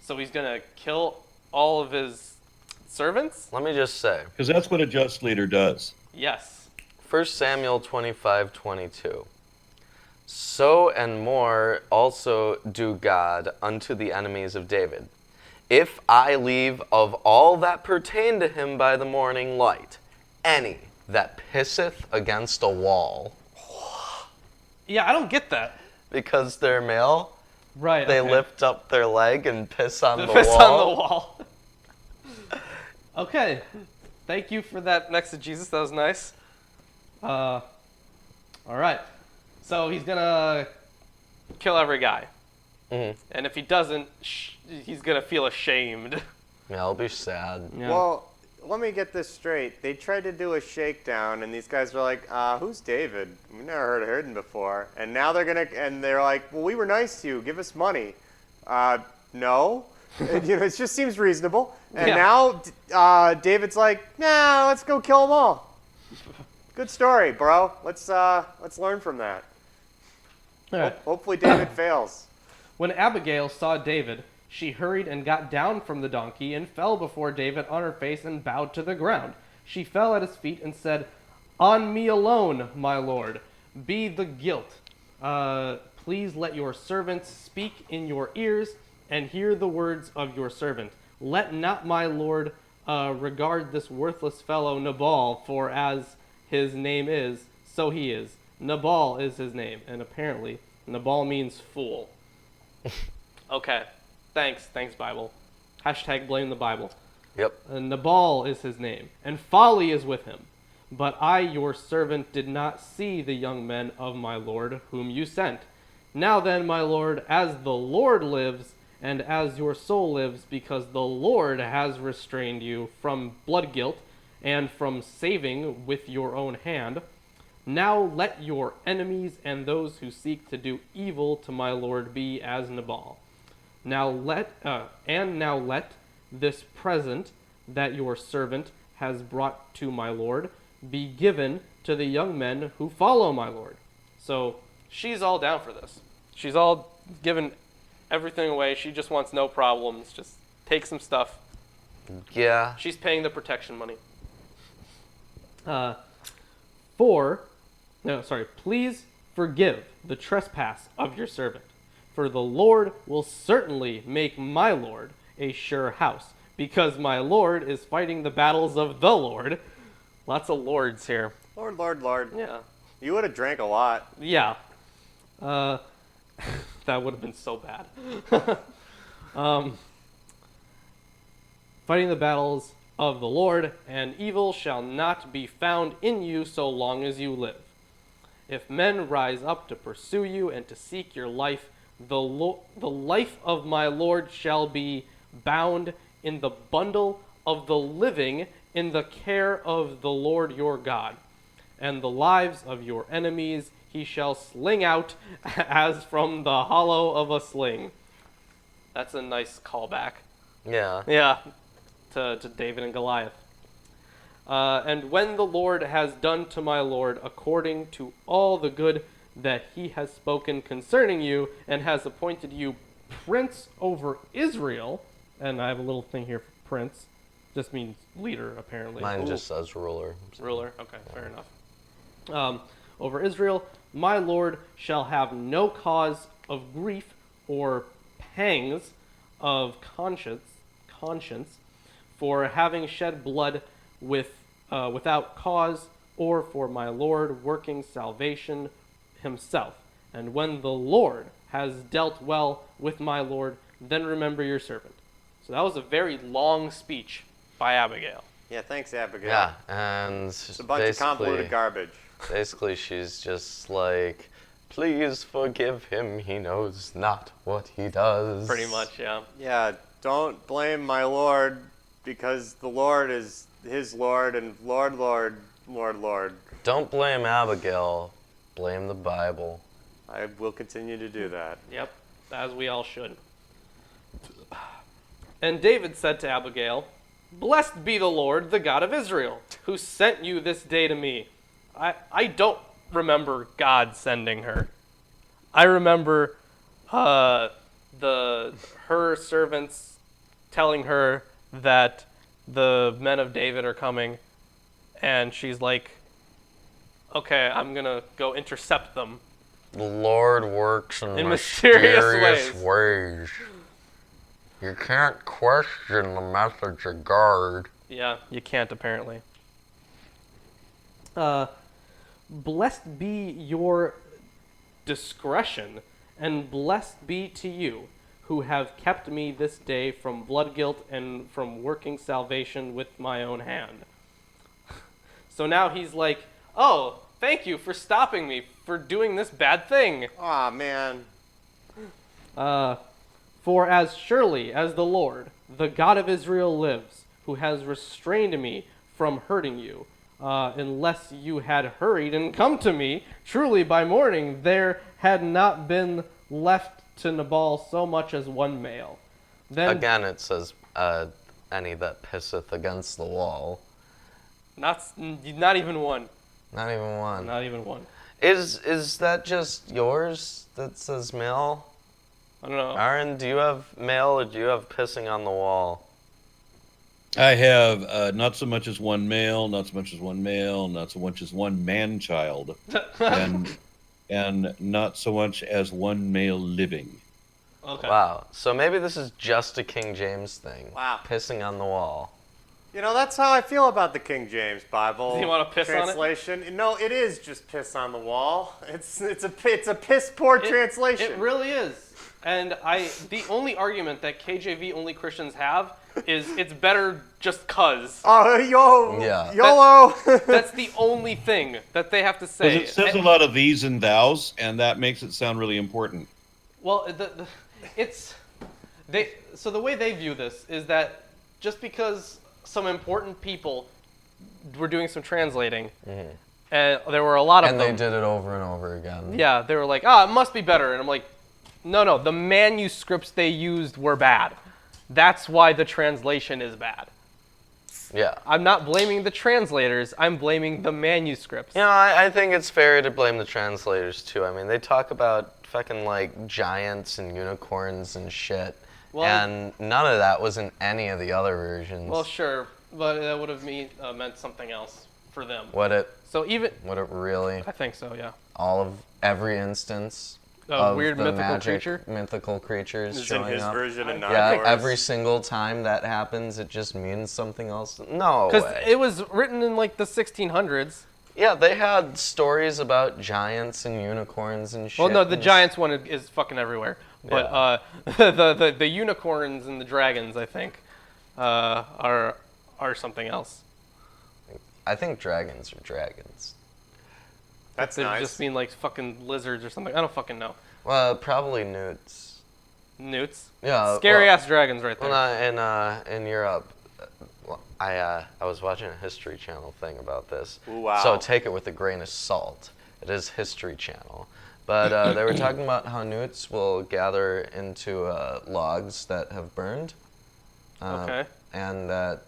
So he's going to kill all of his servants? Let me just say, Because that's what a just leader does. Yes. 1 Samuel 25:22. So and more also do God unto the enemies of David. if I leave of all that pertain to him by the morning light, any that pisseth against a wall, Yeah, I don't get that. because they're male, Right. they okay. lift up their leg and piss on the Piss wall. on the wall. Okay. Thank you for that exegesis. That was nice. All right. So he's gonna kill every guy, and if he doesn't, he's gonna feel ashamed. Yeah, I'll be sad. Yeah. Well, let me get this straight. They tried to do a shakedown, and these guys were like, who's David? We never heard him before. And now they're like, well, we were nice to you. Give us money. No. And, it just seems reasonable. And Yeah. now David's like, nah, let's go kill them all. Good story, bro. Let's learn from that. All right. Hopefully David fails. When Abigail saw David, she hurried and got down from the donkey and fell before David on her face and bowed to the ground. She fell at his feet and said, "On me alone, my lord, be the guilt. Please let your servants speak in your ears and hear the words of your servant. Let not my lord regard this worthless fellow Nabal, for as his name is, so he is. Nabal is his name." And apparently, Nabal means fool. Okay. Thanks, Bible. Hashtag blame the Bible. Yep. Nabal is his name, and folly is with him. But I, your servant, did not see the young men of my lord, whom you sent. Now then, my lord, as the Lord lives, and as your soul lives, because the Lord has restrained you from blood guilt, and from saving with your own hand, now let your enemies and those who seek to do evil to my lord be as Nabal. Now let this present that your servant has brought to my lord be given to the young men who follow my lord. So she's all down for this. She's all given everything away. She just wants no problems. Just take some stuff. Yeah. She's paying the protection money. Please forgive the trespass of your servant, for the Lord will certainly make my Lord a sure house, because my Lord is fighting the battles of the Lord. Lots of lords here. Lord. Yeah. You would have drank a lot. Yeah. That would have been so bad. Fighting the battles of the Lord, and evil shall not be found in you so long as you live. If men rise up to pursue you and to seek your life, the life of my Lord shall be bound in the bundle of the living in the care of the Lord your God. And the lives of your enemies he shall sling out as from the hollow of a sling. That's a nice callback. Yeah. Yeah, to David and Goliath. And when the Lord has done to my Lord according to all the good that he has spoken concerning you, and has appointed you prince over Israel, and I have a little thing here for prince, just means leader, apparently. Mine just says ruler. Ruler, okay, fair enough. Over Israel, my Lord shall have no cause of grief or pangs of conscience for having shed blood without cause, or for my Lord working salvation himself. And when the Lord has dealt well with my Lord, then remember your servant. So that was a very long speech by Abigail. Yeah, thanks, Abigail. Yeah, and It's a bunch of convoluted garbage. Basically, she's just like, please forgive him, he knows not what he does. Pretty much, yeah. Yeah, don't blame my Lord, because the Lord is his Lord, and Lord. Don't blame Abigail, blame the Bible. I will continue to do that. Yep, as we all should. And David said to Abigail, "Blessed be the Lord, the God of Israel, who sent you this day to me." I don't remember God sending her. I remember her servants telling her that the men of David are coming, and she's like, okay, I'm going to go intercept them. The Lord works in mysterious mysterious ways. You can't question the message of God. Yeah, you can't apparently. Blessed be your discretion, and blessed be to you, who have kept me this day from blood guilt and from working salvation with my own hand. So now he's like, oh, thank you for stopping me for doing this bad thing. Aw, man. For as surely as the Lord, the God of Israel lives, who has restrained me from hurting you, unless you had hurried and come to me, truly by morning there had not been left to Nabal so much as one male. Then Again, it says, any that pisseth against the wall. not even one. Not even one. Not even one. Is that just yours that says male? I don't know. Aron, do you have male or do you have pissing on the wall? I have not so much as one male, not so much as one male, not so much as one man-child, and not so much as one male living. Okay. Wow. So maybe this is just a King James thing. Wow. Pissing on the wall. You know, that's how I feel about the King James Bible. Do you wanna piss on it? translation. No, it is just piss on the wall. It's a piss poor translation. It really is. And the only argument that KJV only Christians have is it's better just cuz. Oh, Yeah. YOLO. That's the only thing that they have to say. Because it says a lot of these and thous, and that makes it sound really important. Well, so the way they view this is that just because some important people were doing some translating, and there were a lot of And them. they did it over and over again. Yeah, they were like, it must be better. And I'm like, no, the manuscripts they used were bad. That's why the translation is bad. Yeah. I'm not blaming the translators, I'm blaming the manuscripts. You know, I think it's fair to blame the translators too. I mean, they talk about fucking like giants and unicorns and shit. Well, and none of that was in any of the other versions. Well, sure, but that would have meant something else for them. Would it really? I think so, yeah. All of every instance A of weird the mythical creature? mythical creatures It's in showing his up. version and not Yeah, yours. every single time that happens, it just means something else. No Because way. it was written in like the 1600s. Yeah, they had stories about giants and unicorns and shit. Well, no, the and giants one is fucking everywhere. But the unicorns and the dragons, I think, are something else. I think dragons are dragons. That's They nice. just mean like fucking lizards or something. I don't fucking know. Well, probably newts. Newts. Yeah. Scary well, ass dragons right there. Well, in Europe, I was watching a History Channel thing about this. Ooh, wow. So take it with a grain of salt. It is History Channel. But they were talking about how newts will gather into logs that have burned. Okay. And that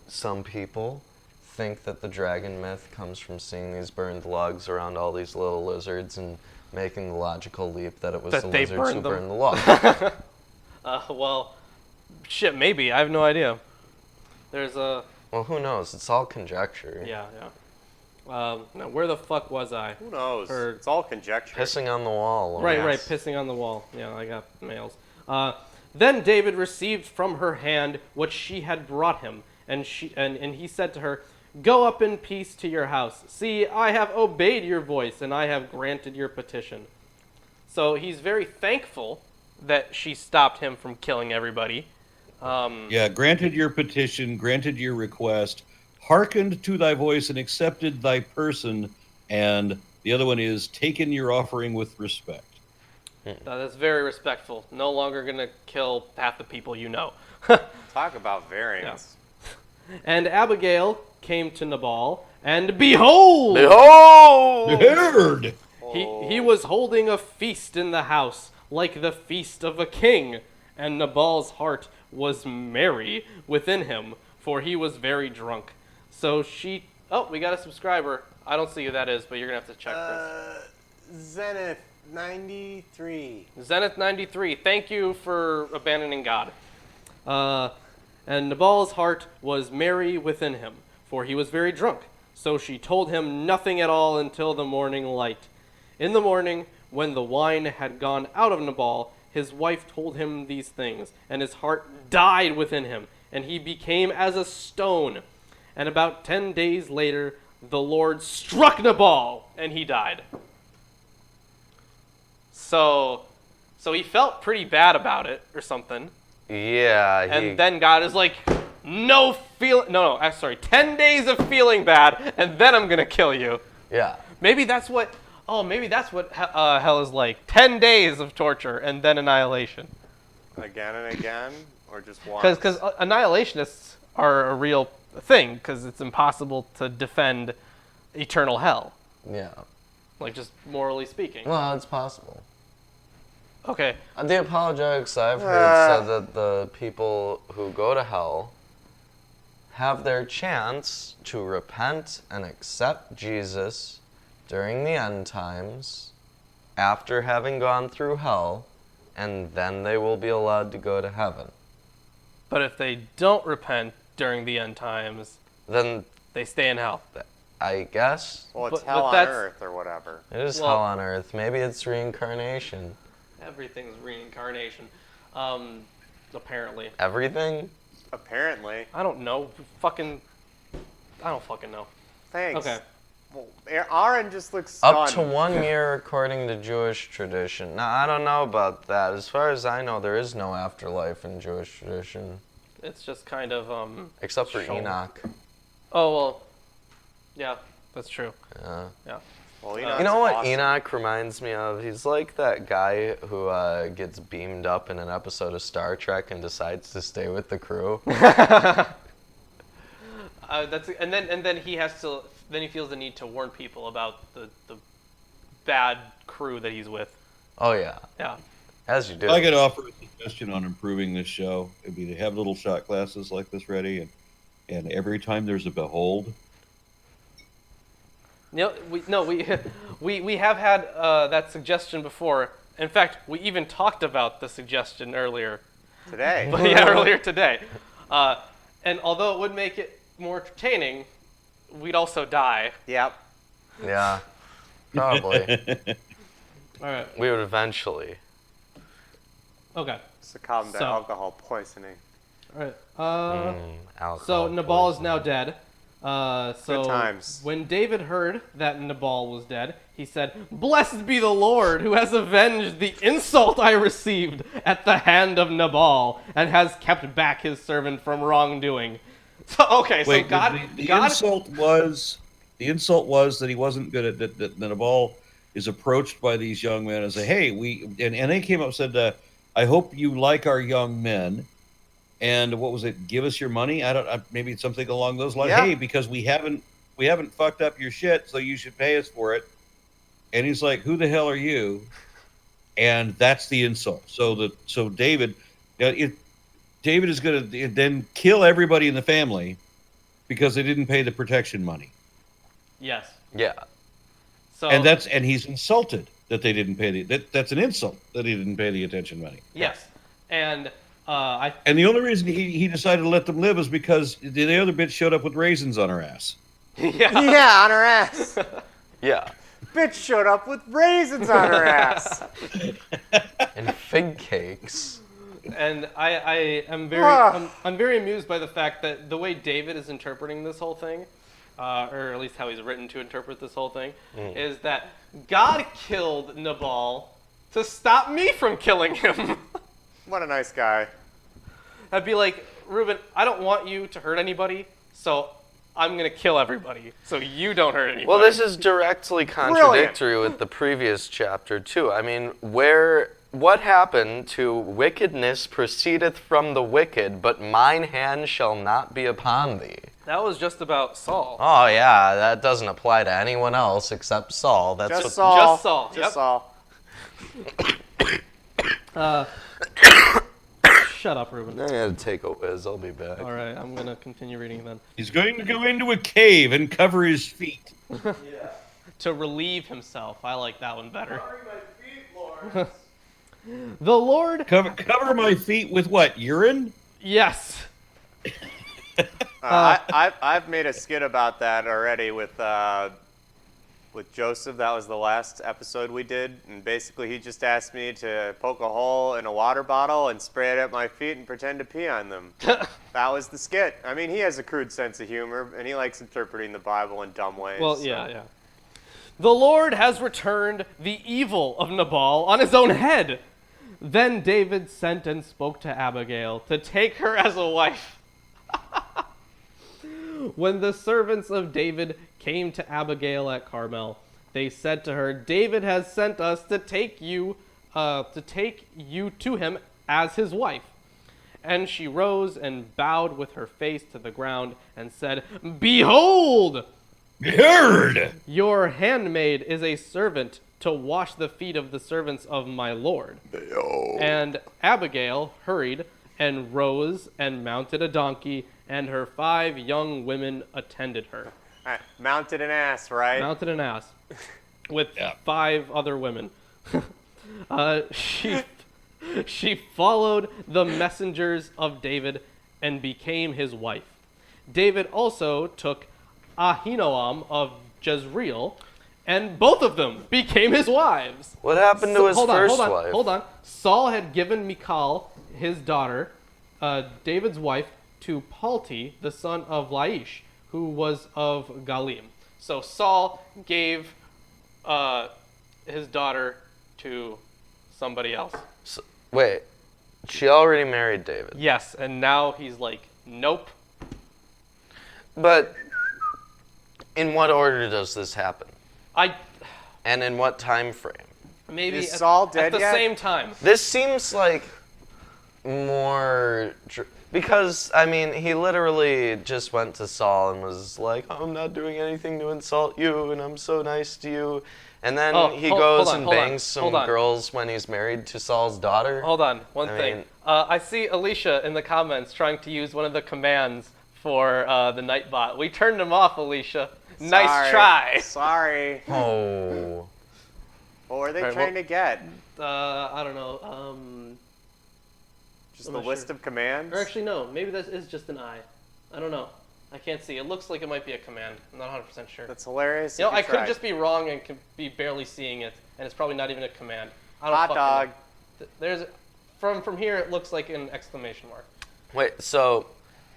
some people think that the dragon myth comes from seeing these burned logs around all these little lizards and making the logical leap that it was That the they lizards who burned them. burned the log. Well, shit, maybe. I have no idea. There's a... Well, who knows? It's all conjecture. Yeah. Now, where the fuck was I? Who knows? Or- It's all conjecture. Pissing on the wall. Right, Yes. pissing on the wall. Yeah, I got mails. Then David received from her hand what she had brought him, and he said to her, "Go up in peace to your house. See, I have obeyed your voice, and I have granted your petition." So he's very thankful that she stopped him from killing everybody. Yeah, granted your petition, granted your request, hearkened to thy voice and accepted thy person, and the other one is taken your offering with respect. That's very respectful. No longer gonna kill half the people you know. Talk about variance. And Abigail came to Nabal, and behold! Behold! Heard! He was holding a feast in the house, like the feast of a king, and Nabal's heart was merry within him, for he was very drunk. So she... Oh, we got a subscriber. I don't see who that is, but you're going to have to check this. Zenith 93. Zenith93, thank you for abandoning God. And Nabal's heart was merry within him, for he was very drunk. So she told him nothing at all until the morning light. In the morning, when the wine had gone out of Nabal, his wife told him these things, and his heart died within him, and he became as a stone. And about 10 days later, the Lord struck Nabal, and he died. So he felt pretty bad about it, or something. Yeah. And then God is like, 10 days of feeling bad, and then I'm gonna kill you. Yeah. Maybe that's what hell is like. 10 days of torture, and then annihilation. Again and again, or just once? Because annihilationists are a real thing, because it's impossible to defend eternal hell. Yeah. Like, just morally speaking. Well, it's possible. Okay. The apologetics I've heard said that the people who go to hell have their chance to repent and accept Jesus during the end times after having gone through hell, and then they will be allowed to go to heaven. But if they don't repent during the end times, Then they stay in hell. I guess Well, it's but hell on that's- earth or whatever. it is Well- hell on earth. Maybe it's reincarnation. Everything's reincarnation. Apparently. Everything? Apparently. I don't know. I don't fucking know. Thanks. Okay. Well, Aron just looks stunned. Up to 1 year according to Jewish tradition. Now, I don't know about that. As far as I know, there is no afterlife in Jewish tradition. It's just kind of, Except for Sure. Enoch. oh, well, yeah, that's true. Yeah. Yeah. Well, You know what awesome. Enoch reminds me of? He's like that guy who gets beamed up in an episode of Star Trek and decides to stay with the crew. And then he has to. Then he feels the need to warn people about the bad crew that he's with. Oh, yeah. Yeah. As you do. I could offer a suggestion on improving this show. It'd be to have little shot glasses like this ready, and every time there's a behold, We have had that suggestion before. In fact, we even talked about the suggestion earlier. Today. But yeah, earlier today. And although it would make it more entertaining, we'd also die. Yep. Yeah. Probably. All right. We would eventually. Okay. Succumb to So- alcohol poisoning. All right. Alcohol So Nabal is poisoning. now dead. So Good times. when David heard that Nabal was dead, he said, "Blessed be the Lord who has avenged the insult I received at the hand of Nabal and has kept back his servant from wrongdoing." So okay, so wait, God, the God, insult was that he wasn't good at that Nabal is approached by these young men and say, "Hey, and they came up and said, I hope you like our young men." And what was it? Give us your money. Maybe it's something along those lines. Yeah. Hey, because we haven't fucked up your shit, so you should pay us for it. And he's like, "Who the hell are you?" And that's the insult. So David, David is going to then kill everybody in the family because they didn't pay the protection money. yes. Yeah. So And he's insulted that they didn't pay that's an insult that he didn't pay the attention money. yes, and And the only reason he decided to let them live is because the other bitch showed up with raisins on her ass. yeah. Yeah, on her ass. Yeah. Bitch showed up with raisins on her ass. And fig cakes. And I am very I'm very amused by the fact that the way David is interpreting this whole thing, or at least how he's written to interpret this whole thing, is that God killed Nabal to stop me from killing him. What a nice guy. I'd be like, Reuben, I don't want you to hurt anybody, so I'm gonna kill everybody, so you don't hurt anybody. Well, this is directly contradictory with the previous chapter, too. I mean, what happened to wickedness proceedeth from the wicked, but mine hand shall not be upon thee? That was just about Saul. Oh, yeah, that doesn't apply to anyone else except Saul. That's Just what, Saul. Just Saul, Just yep. Saul. Shut up, Reuben. I gotta take a whiz. I'll be back. All right, I'm gonna continue reading then. He's going to go into a cave and cover his feet. To relieve himself. I like that one better. The Lord, Cover my feet with what? Urine? yes. I've made a skit about that already with with Joseph. That was the last episode we did, and basically he just asked me to poke a hole in a water bottle and spray it at my feet and pretend to pee on them. That was the skit. I mean, he has a crude sense of humor, and he likes interpreting the Bible in dumb ways. Well, yeah. The Lord has returned the evil of Nabal on his own head. Then David sent and spoke to Abigail to take her as a wife. When the servants of David came to Abigail at Carmel, they said to her, David has sent us to take you to him as his wife. And she rose and bowed with her face to the ground and said, Behold! Heard! Your handmaid is a servant to wash the feet of the servants of my lord. And Abigail hurried and rose and mounted a donkey, and her 5 young women attended her. Mounted an ass, right? Mounted an ass with 5 other women. She followed the messengers of David and became his wife. David also took Ahinoam of Jezreel, and both of them became his wives. What happened to his first wife? Hold on. Saul had given Michal, his daughter, David's wife, to Palti, the son of Laish, who was of Galim. So Saul gave his daughter to somebody else. So, wait, she already married David. Yes, and now he's like, nope. But in what order does this happen? And in what time frame? Maybe Is Saul dead at the yet? same time. This seems like more... Because, I mean, he literally just went to Saul and was like, I'm not doing anything to insult you, and I'm so nice to you. And then he goes and bangs some girls when he's married to Saul's daughter. Hold on, one I thing. mean- I see Alicia in the comments trying to use one of the commands for the Nightbot. We turned him off, Alicia. Nice try. Sorry. Oh. What were they Alright, trying to get? I don't know. Just I'm the not list sure. of commands? Or actually, no. Maybe that is just an I. I don't know. I can't see. It looks like it might be a command. I'm not 100% sure. That's hilarious. You know, if you I could tried. just be wrong and could be barely seeing it, and it's probably not even a command. I don't Hot fucking dog. know. There's from here it looks like an exclamation mark. Wait, so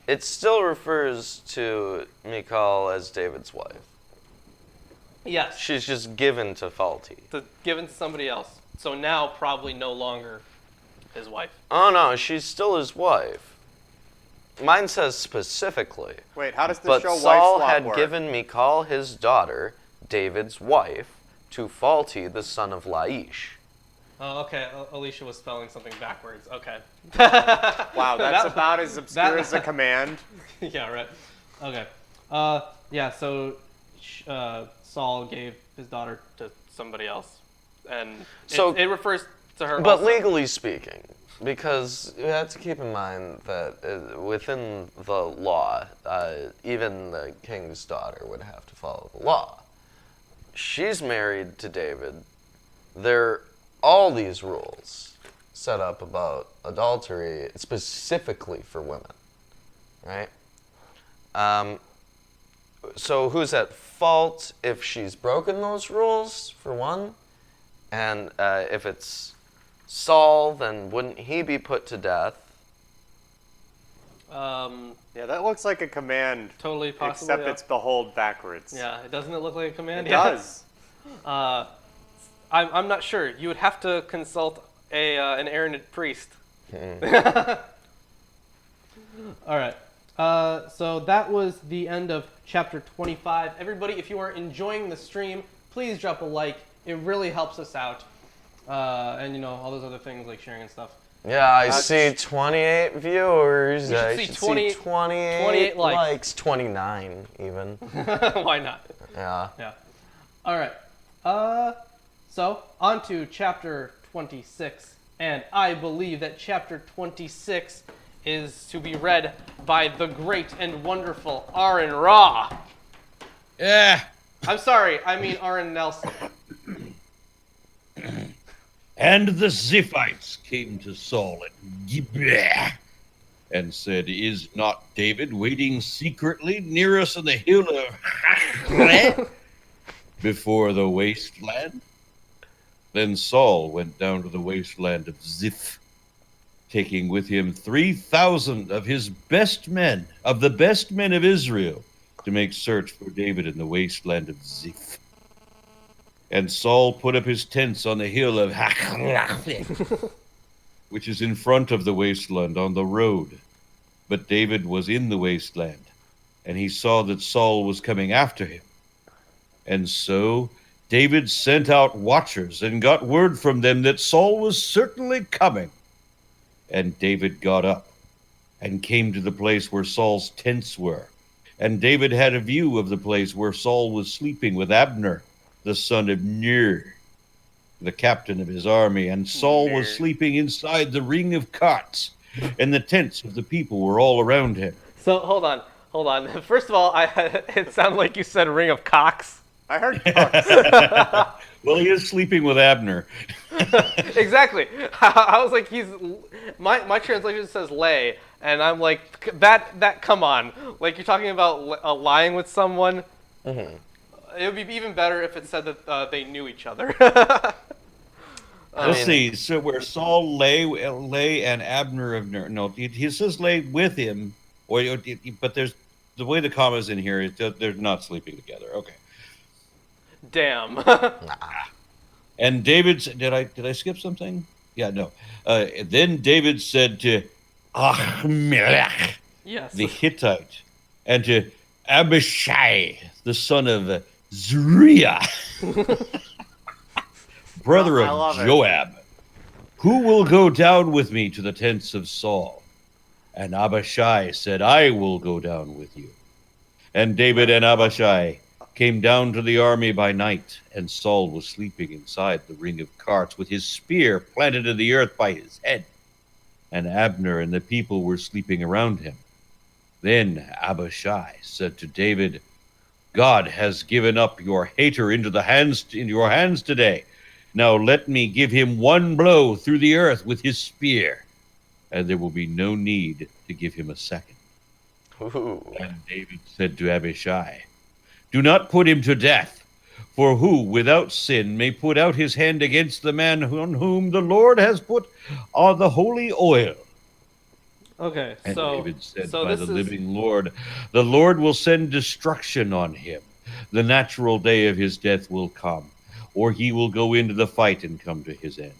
it still refers to Michal as David's wife. Yes. She's just given to Falti. Given to somebody else. So now probably no longer his wife. Oh no, she's still his wife. Mine says specifically. Wait, how does this But show wife Saul swap had work? given Michal his daughter, David's wife, to Falti, the son of Laish. Oh, okay. Alicia was spelling something backwards. Okay. Wow, that's about as obscure that- as a command. Yeah, right. Okay. Yeah, so Saul gave his daughter to somebody else. And So- it refers to her But also. legally speaking, because you have to keep in mind that within the law, even the king's daughter would have to follow the law. She's married to David. There are all these rules set up about adultery specifically for women, right? So who's at fault if she's broken those rules, for one? And if it's Saul, then wouldn't he be put to death? Yeah, that looks like a command. Totally possible. Except yeah. it's behold backwards. Yeah, doesn't it look like a command? It Yeah. does. I'm not sure. You would have to consult an Aronid priest. All right. So that was the end of chapter 25. Everybody, if you are enjoying the stream, please drop a like. It really helps us out. And, you know, all those other things like sharing and stuff. Yeah, I see 28 viewers. You should I see should 20 see 28, 28 likes. 29 even. Why not? Yeah. Yeah. All right. So on to chapter 26, and I believe that chapter 26 is to be read by the great and wonderful Aron Ra. Yeah. I'm sorry, I mean Aron Nelson. And the Ziphites came to Saul at Gibeah and said, Is not David waiting secretly near us on the hill of before the wasteland? Then Saul went down to the wasteland of Ziph, taking with him 3,000 of his best men, of the best men of Israel, to make search for David in the wasteland of Ziph. And Saul put up his tents on the hill of Hachlach, which is in front of the wasteland on the road. But David was in the wasteland, and he saw that Saul was coming after him. And so David sent out watchers and got word from them that Saul was certainly coming. And David got up and came to the place where Saul's tents were. And David had a view of the place where Saul was sleeping with Abner, the son of Ner, the captain of his army. And Saul was sleeping inside the ring of cots, and the tents of the people were all around him. So hold on. First of all, it sounded like you said ring of cocks. I heard cocks. Well, he is sleeping with Abner. Exactly. I was like, my translation says lay, and I'm like, that come on. Like, you're talking about lying with someone. Mm-hmm. It would be even better if it said that they knew each other. Let's see. So where Saul lay and Abner of Ner. No, he says lay with him, but there's the way the comma's in here. They're not sleeping together. Okay. Damn. And David said, did I skip something? Yeah, no. Then David said to Ahimelech, yes, the Hittite, and to Abishai, the son of Zeruiah, brother of Joab, who will go down with me to the tents of Saul? And Abishai said, I will go down with you. And David and Abishai came down to the army by night, and Saul was sleeping inside the ring of carts with his spear planted in the earth by his head. And Abner and the people were sleeping around him. Then Abishai said to David, God has given up your hater into your hands today. Now let me give him one blow through the earth with his spear, and there will be no need to give him a second. Ooh. And David said to Abishai, do not put him to death, for who without sin may put out his hand against the man on whom the Lord has put on the holy oil? Okay, and so David said, so by this the is living Lord, the Lord will send destruction on him. The natural day of his death will come, or he will go into the fight and come to his end.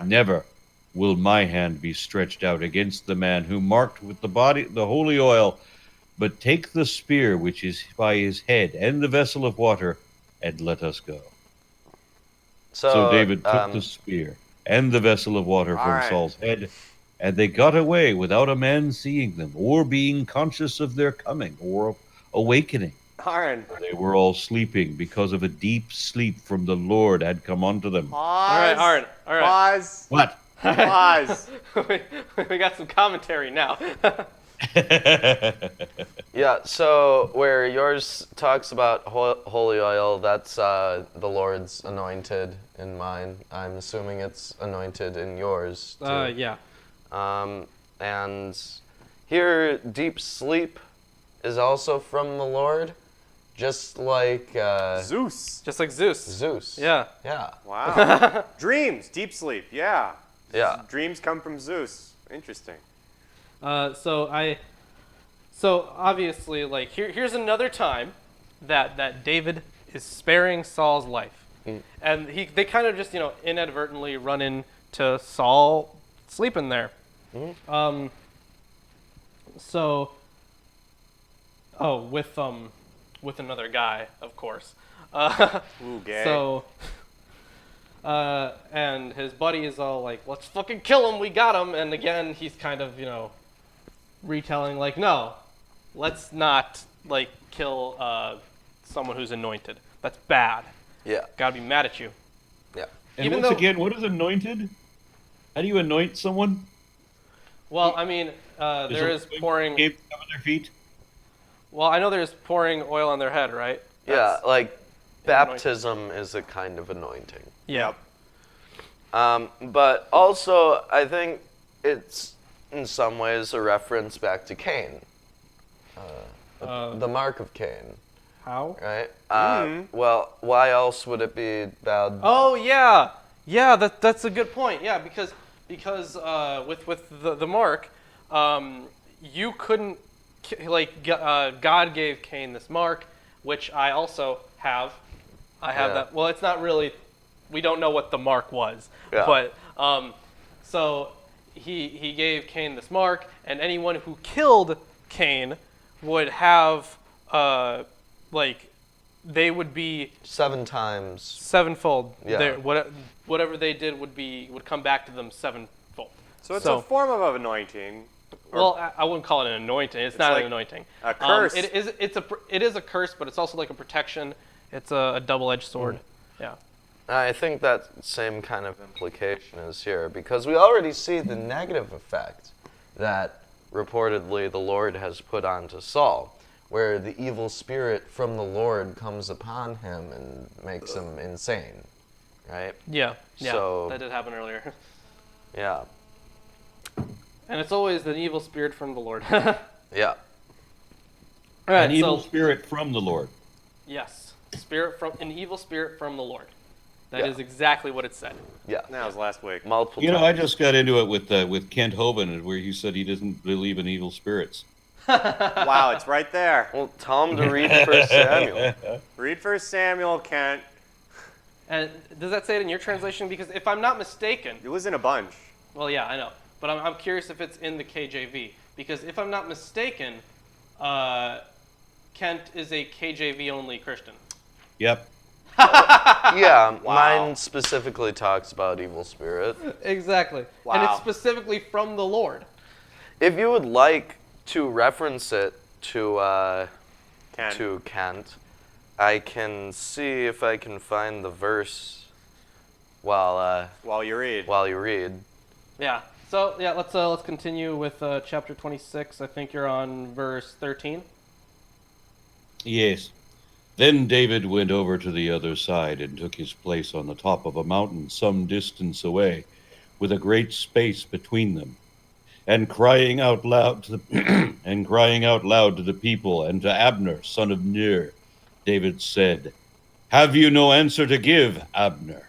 Never will my hand be stretched out against the man who marked with the holy oil, but take the spear which is by his head and the vessel of water, and let us go. So David took the spear and the vessel of water from Saul's head, and they got away without a man seeing them, or being conscious of their coming, or awakening. Aron. They were all sleeping, because of a deep sleep from the Lord had come unto them. Pause. All right. Pause. What? Pause. we got some commentary now. Yeah, so where yours talks about holy oil, that's the Lord's anointed in mine. I'm assuming it's anointed in yours, too. Yeah. And here, deep sleep is also from the Lord, just like Zeus. Just like Zeus. Zeus. Yeah. Yeah. Wow. Dreams. Deep sleep. Yeah. Yeah. Dreams come from Zeus. Interesting. So obviously, like, here's another time that David is sparing Saul's life, and they kind of just inadvertently run into Saul sleeping there. With another guy, of course. Ooh, gay. So. And his buddy is all like, let's fucking kill him, we got him. And again, he's kind of, retelling like, no, let's not, like, kill someone who's anointed. That's bad. Yeah. Gotta be mad at you. Yeah. And Even once though- again, what is anointed? How do you anoint someone? Well, I mean, there is pouring... Cover their feet? Well, I know there's pouring oil on their head, right? Yeah, That's- like baptism is a kind of anointing. Yeah. But also, I think it's in some ways a reference back to Cain. The mark of Cain. How? right? Well, why else would it be bad? Oh yeah, yeah. That's a good point. Yeah, because with the mark, you couldn't God gave Cain this mark, which I also have. I have Yeah. that. Well, it's not really. We don't know what the mark was, Yeah. but so he gave Cain this mark, and anyone who killed Cain would have they would be 7 times. sevenfold. Yeah. Whatever they did would come back to them sevenfold. So it's a form of anointing. Well, I wouldn't call it an anointing. It's not like an anointing. a curse. It is a curse, but it's also like a protection. It's a double-edged sword. Yeah. I think that same kind of implication is here, because we already see the negative effect that reportedly the Lord has put onto Saul, where the evil spirit from the Lord comes upon him and makes him insane, right? Yeah. So- that did happen earlier. Yeah. And it's always an evil spirit from the Lord. Yeah. All right, An evil so spirit from the Lord. yes, an evil spirit from the Lord. That Yeah. is exactly what it said. Yeah. That was last week. Multiple You know, times. I just got into it with Kent Hovind, where he said he doesn't believe in evil spirits. Wow, it's right there. Well, tell him to read 1 Samuel. Read 1 Samuel, Kent. And does that say it in your translation? Because if I'm not mistaken, It was in a bunch. well, yeah, I know, but I'm curious if it's in the KJV. Because if I'm not mistaken, Kent is a KJV only Christian. Yep. Yeah, Wow. mine specifically talks about evil spirit. Exactly. And Wow. it's specifically from the Lord. If you would like to reference it to Kent. I can see if I can find the verse while While you read. you read. Yeah. So yeah, let's continue with chapter 26. I think you're on verse 13. Yes. Then David went over to the other side and took his place on the top of a mountain some distance away, with a great space between them. And crying out loud to the people and to Abner, son of Ner, David said, "Have you no answer to give, Abner?"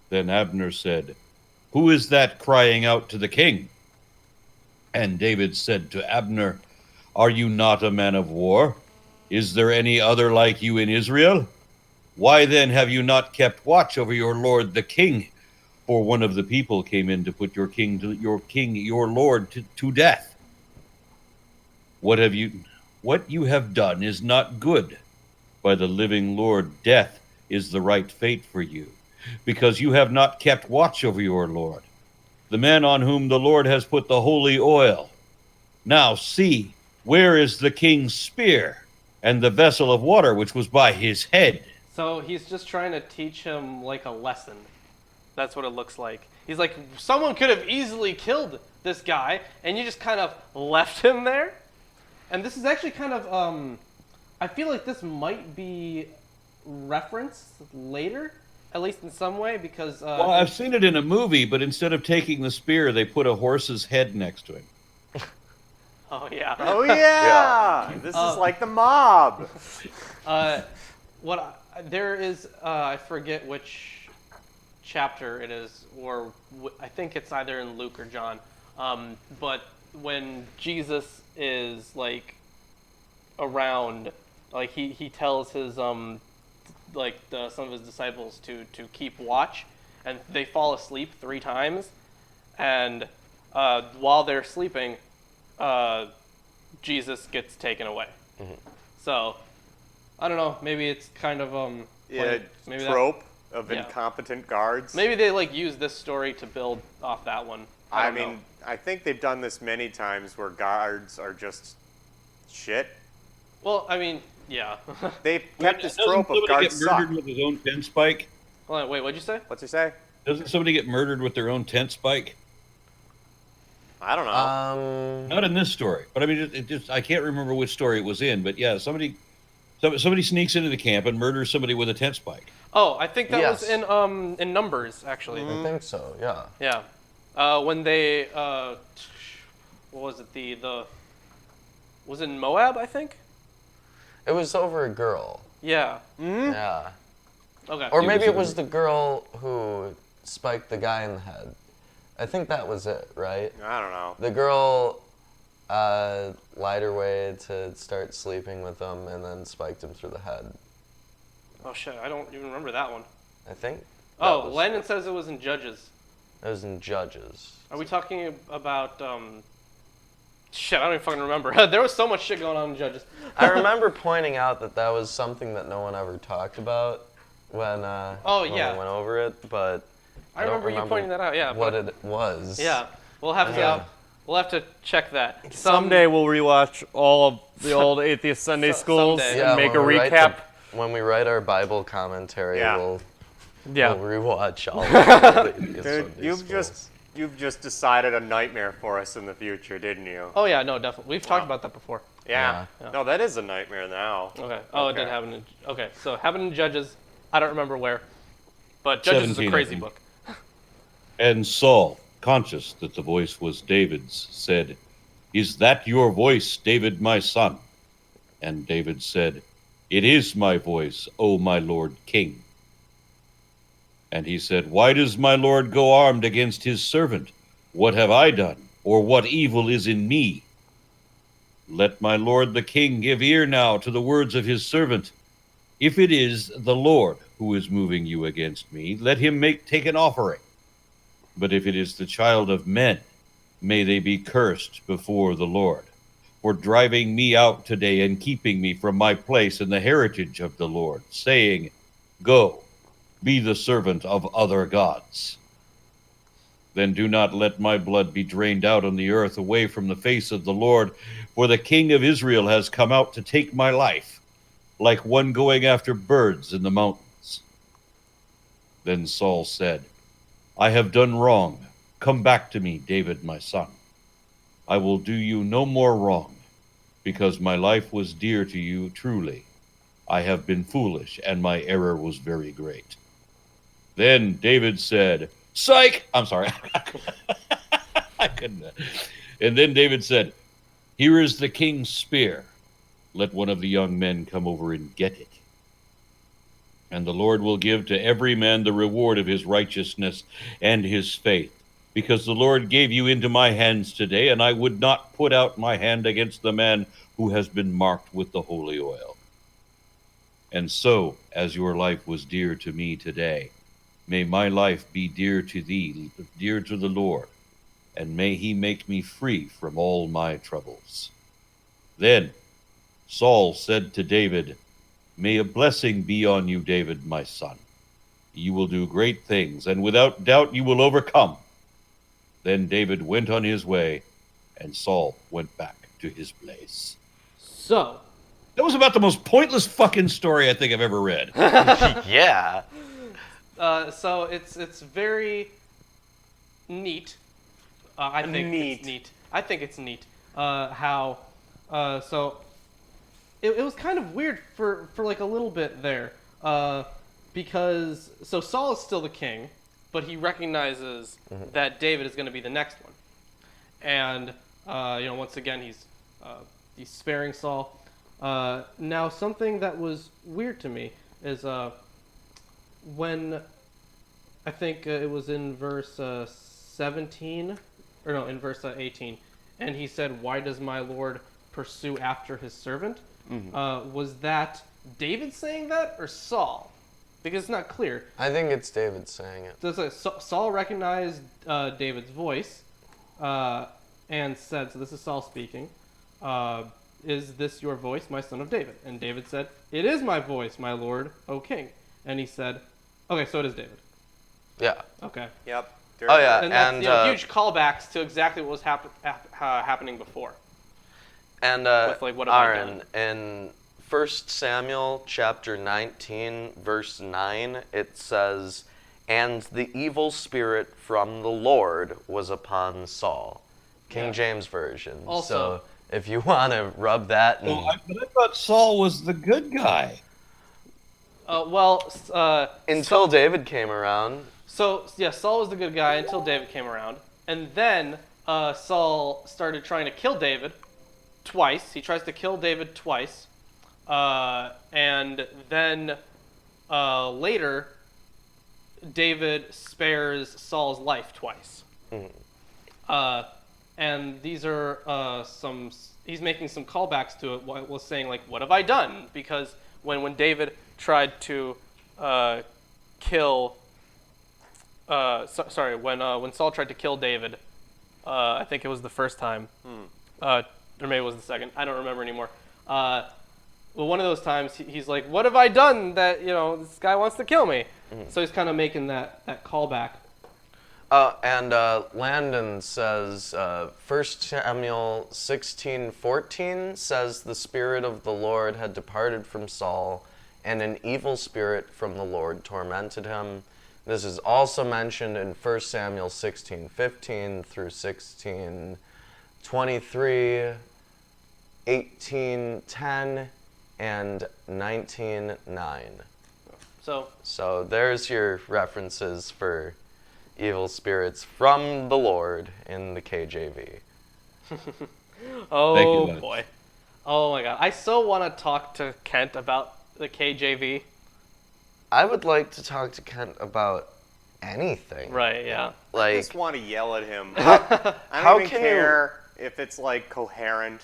Then Abner said, "Who is that crying out to the king?" And David said to Abner, "Are you not a man of war? Is there any other like you in Israel? Why then have you not kept watch over your lord the king? For one of the people came in to put your lord to death. What you have done is not good. By the living Lord, death is the right fate for you, because you have not kept watch over your lord, the man on whom the Lord has put the holy oil. Now see, where is the king's spear and the vessel of water which was by his head?" So he's just trying to teach him like a lesson. That's what it looks like. He's like, someone could have easily killed this guy, and you just kind of left him there. And this is actually kind of, I feel like this might be referenced later, at least in some way, because... Well, I've seen it in a movie, but instead of taking the spear, they put a horse's head next to him. Oh, yeah. Oh, yeah! This is like the mob. There is, I forget which chapter it is, or I think it's either in Luke or John, but when Jesus is like around, like he tells his some of his disciples to keep watch, and they fall asleep 3 times, and while they're sleeping, Jesus gets taken away. Mm-hmm. So I don't know, maybe it's kind of Yeah, maybe trope of yeah. incompetent guards. maybe they like use this story to build off that one. I I don't mean, know. I think they've done this many times where guards are just shit. Well, I mean, yeah. They've kept this Doesn't trope of somebody guards get suck. murdered with his own tent spike? Hold on, wait, what'd you say? What's he say? Doesn't somebody get murdered with their own tent spike? I don't know. Not in this story, but I mean, it just I can't remember which story it was in. But yeah, somebody sneaks into the camp and murders somebody with a tent spike. Oh, I think that was Yes. in Numbers actually. I think so, yeah. Yeah. When they what was it? The was it in Moab? I think. It was over a girl. Yeah. Yeah. Okay. Or It maybe was it was the girl who spiked the guy in the head. I think that was it, right? I don't know. The girl lied her way to start sleeping with him and then spiked him through the head. Oh shit, I don't even remember that one. I think. Oh, was- Landon says it was in Judges. It was in Judges. Are we talking about shit, I don't even fucking remember. There was so much shit going on in Judges. I remember pointing out that was something that no one ever talked about when when yeah. we went over it, but I don't remember you pointing that out, yeah. what but- it was. Yeah. We'll have to Yeah. we'll have to check that. Someday we'll rewatch all of the old Atheist Sunday Schools someday. and make a when we write recap. when we write our Bible commentary, Yeah. we'll Yeah. rewatch all of the Atheist Dude, Sunday you've just decided a nightmare for us in the future, didn't you? Oh yeah, no, definitely. We've talked about that before. Yeah. Yeah. No, that is a nightmare now. Okay. Oh, it Okay. did happen in okay, so happened in Judges. I don't remember where. But Judges is a 17, I crazy think. book. And Saul, conscious that the voice was David's, said, "Is that your voice, David, my son?" And David said, "It is my voice, O my lord king." And he said, "Why does my lord go armed against his servant? What have I done, or what evil is in me? Let my lord the king give ear now to the words of his servant. If it is the Lord who is moving you against me, let him take an offering. But if it is the child of men, may they be cursed before the Lord, for driving me out today and keeping me from my place in the heritage of the Lord, saying, 'Go, be the servant of other gods.' Then do not let my blood be drained out on the earth away from the face of the Lord, for the king of Israel has come out to take my life, like one going after birds in the mountains." Then Saul said, "I have done wrong. Come back to me, David, my son. I will do you no more wrong, because my life was dear to you truly. I have been foolish, and my error was very great." Then David said, "Psych!" I'm sorry. I couldn't. And then David said, "Here is the king's spear. Let one of the young men come over and get it. And the Lord will give to every man the reward of his righteousness and his faith, because the Lord gave you into my hands today, and I would not put out my hand against the man who has been marked with the holy oil. And so, as your life was dear to me today, may my life be dear to thee, dear to the Lord, and may he make me free from all my troubles." Then Saul said to David, "May a blessing be on you, David, my son. You will do great things, and without doubt you will overcome." Then David went on his way, and Saul went back to his place. So, That was about the most pointless fucking story I think I've ever read. Yeah. so it's very neat. I think it's neat. I think it's neat how so it was kind of weird for like a little bit there because so Saul is still the king, but he recognizes that David is going to be the next one, and once again he's sparing Saul. Now something that was weird to me is when I think it was in verse 17, or no, in verse 18, and he said, "Why does my Lord pursue after his servant?" Was that David saying that or Saul? Because it's not clear. I think it's David saying it. So it's like Saul recognized David's voice and said, so this is Saul speaking, "Is this your voice, my son of David?" And David said, "It is my voice, my lord, O king." And he said, okay, so it is David. Yeah. Okay. Yep. Oh yeah, And that's and huge callbacks to exactly what was happening before. and with, like, what have I Aron, in 1 Samuel chapter 19 verse 9 it says, "And the evil spirit from the Lord was upon Saul." King Yeah. James version. Also- So if you want to rub that in, But I thought Saul was the good guy. until David came around. So yeah, Saul was the good guy until David came around, and then Saul started trying to kill David twice. He tries to kill David twice, And then later, David spares Saul's life twice. And these are he's making some callbacks to it, was saying, like, what have I done? Because when David tried to kill, when Saul tried to kill David, I think it was the first time, or maybe it was the second, I don't remember anymore. Well, one of those times, he's like, what have I done that, this guy wants to kill me? So he's kind of making that callback. And Landon says, 1 Samuel 16:14 says, the Spirit of the Lord had departed from Saul, and an evil spirit from the Lord tormented him. This is also mentioned in 1 Samuel 16:15 through 16:23, 18:10, and 19:9. So there's your references for evil spirits from the Lord in the KJV. Oh, boy. Oh, my God. I so want to talk to Kent about the KJV. I would like to talk to Kent about anything. Right, yeah. I just want to yell at him. How I don't even can care if it's, like, coherent.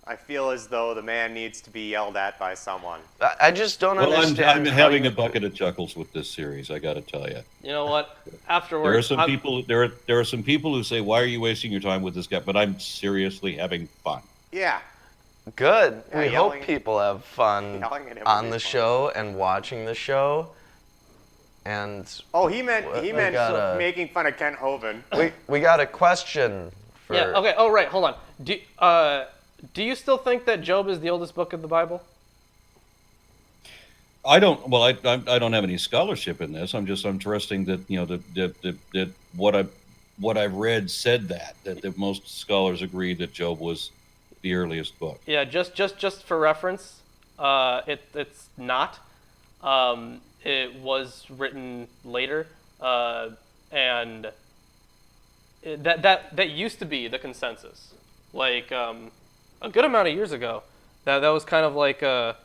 I feel as though the man needs to be yelled at by someone. I just don't Well, understand. I'm having a bucket of chuckles with this series. I got to tell you. You know what? Afterwards, There are some people. There are some people who say, "Why are you wasting your time with this guy?" But I'm seriously having fun. Yeah. Good. Yeah, We yelling- hope people have fun yelling at him on would the be fun. show and watching the show. And Oh, he meant gotta- making fun of Kent Hovind. we got a question for. Yeah, okay. Oh, right. Hold on. Do you still think that Job is the oldest book of the Bible? I don't. Well, I don't have any scholarship in this. I'm trusting that that what I've read said that most scholars agree that Job was the earliest book. Yeah, just for reference, it's not. It was written later, and that used to be the consensus. Like a good amount of years ago, that was kind of like a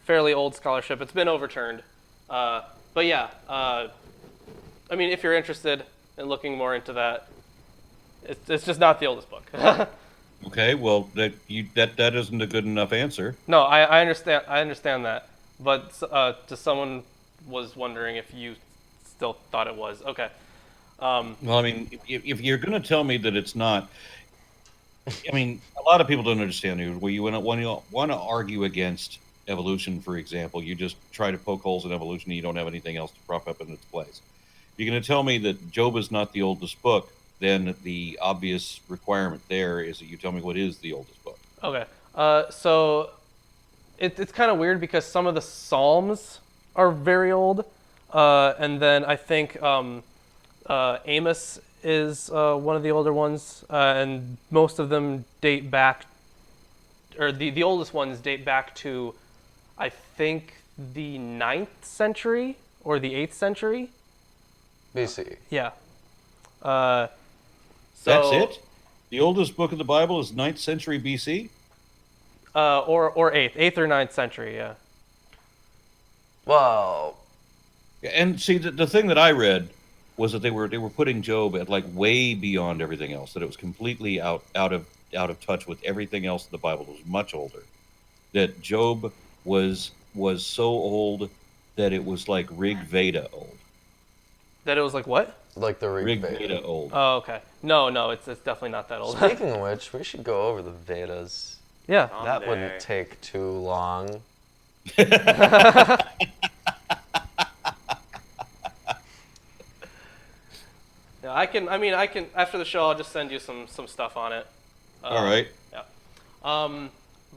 fairly old scholarship. It's been overturned, but yeah. I mean, if you're interested in looking more into that, it's just not the oldest book. Okay, well that isn't a good enough answer. No, I understand. I understand that, but just someone was wondering if you still thought it was. Okay. Well, I mean, if you're going to tell me that it's not, I mean, a lot of people don't understand it. Where you want to argue against evolution, for example, you just try to poke holes in evolution and you don't have anything else to prop up in its place. If you're going to tell me that Job is not the oldest book, then the obvious requirement there is that you tell me what is the oldest book. Okay. So it's kind of weird because some of the Psalms are very old, and then I think Amos is one of the older ones, and most of them date back, or the oldest ones date back to, I think, the 9th century or the 8th century. BC. Yeah. That's it? The oldest book of the Bible is 9th century BC? Or 8th or 9th century, yeah. Well, And see, the thing that I read was that they were putting Job at like way beyond everything else. That it was completely out of touch with everything else in the Bible. It was much older. That Job was so old that it was like Rig Veda old. That it was like what? like the Rig Veda. Veda old. Oh, okay. No, it's definitely not that old. Speaking of which, we should go over the Vedas. Yeah. That Someday. wouldn't take too long. Yeah, I can. After the show, I'll just send you some stuff on it. All right. Yeah.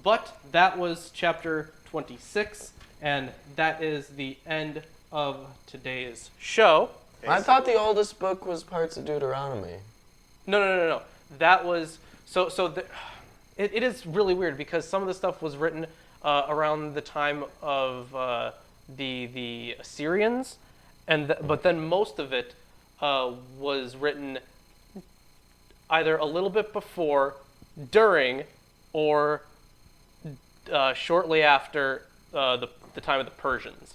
But that was chapter 26, and that is the end of today's show. I thought the oldest book was parts of Deuteronomy. No. That was it is really weird because some of the stuff was written around the time of the Assyrians, but then most of it was written either a little bit before, during, or shortly after the time of the Persians,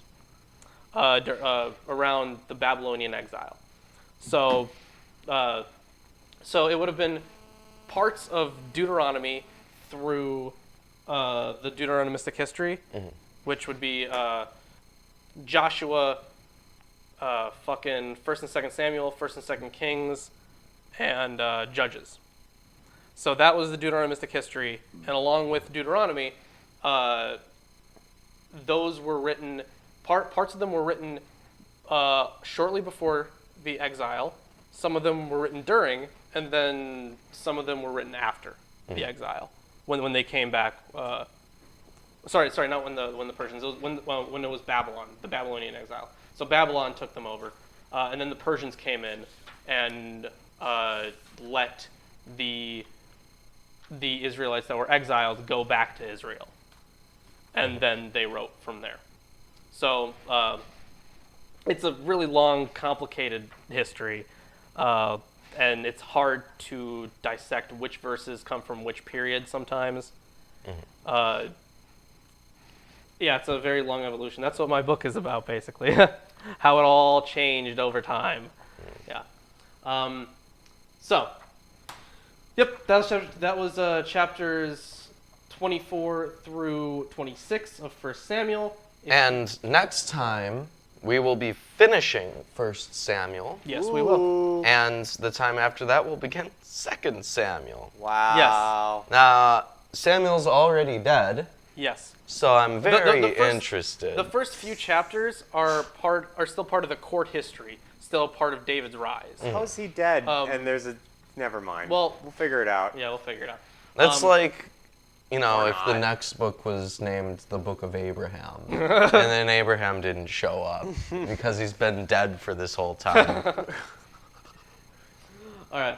around the Babylonian exile. So it would have been parts of Deuteronomy through the Deuteronomistic history, which would be Joshua, fucking 1st and 2nd Samuel, 1st and 2nd Kings, and Judges. So that was the Deuteronomistic history, and along with Deuteronomy, those were written. Parts of them were written shortly before the exile. Some of them were written during, and then some of them were written after the exile, when they came back. Sorry, not when the Persians. It was when it was Babylon, the Babylonian exile. So Babylon took them over, and then the Persians came in and let the Israelites that were exiled go back to Israel, and then they wrote from there. So it's a really long, complicated history, and it's hard to dissect which verses come from which period sometimes. Yeah, it's a very long evolution. That's what my book is about, basically. How it all changed over time. Yeah. So, yep, that was chapters 24 through 26 of 1 Samuel. And next time, we will be finishing 1 Samuel. Yes, we will. And the time after that, we'll begin 2 Samuel. Wow. Now, Samuel's already dead, Yes. so I'm very the first- interested. The first few chapters are still part of the court history, still part of David's rise. How's he dead? Um, And there's a... Never mind. well- we'll figure it out. Yeah, we'll figure it out. That's like, if Or the not. next book was named the Book of Abraham, and then Abraham didn't show up because he's been dead for this whole time. All right.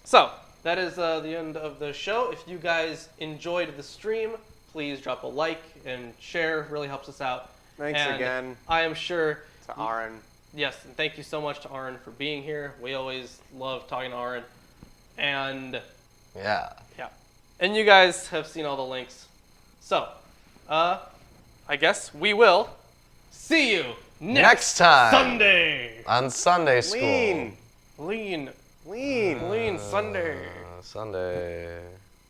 So that is the end of the show. If you guys enjoyed the stream, please drop a like and share. Really helps us out. Thanks And again I am sure. to Aron. Yes, and thank you so much to Aron for being here. We always love talking to Aron. And Yeah. yeah. And you guys have seen all the links. So, I guess we will see you Next time Sunday. on Sunday School. Lean. Lean Lean. Sunday. Sunday.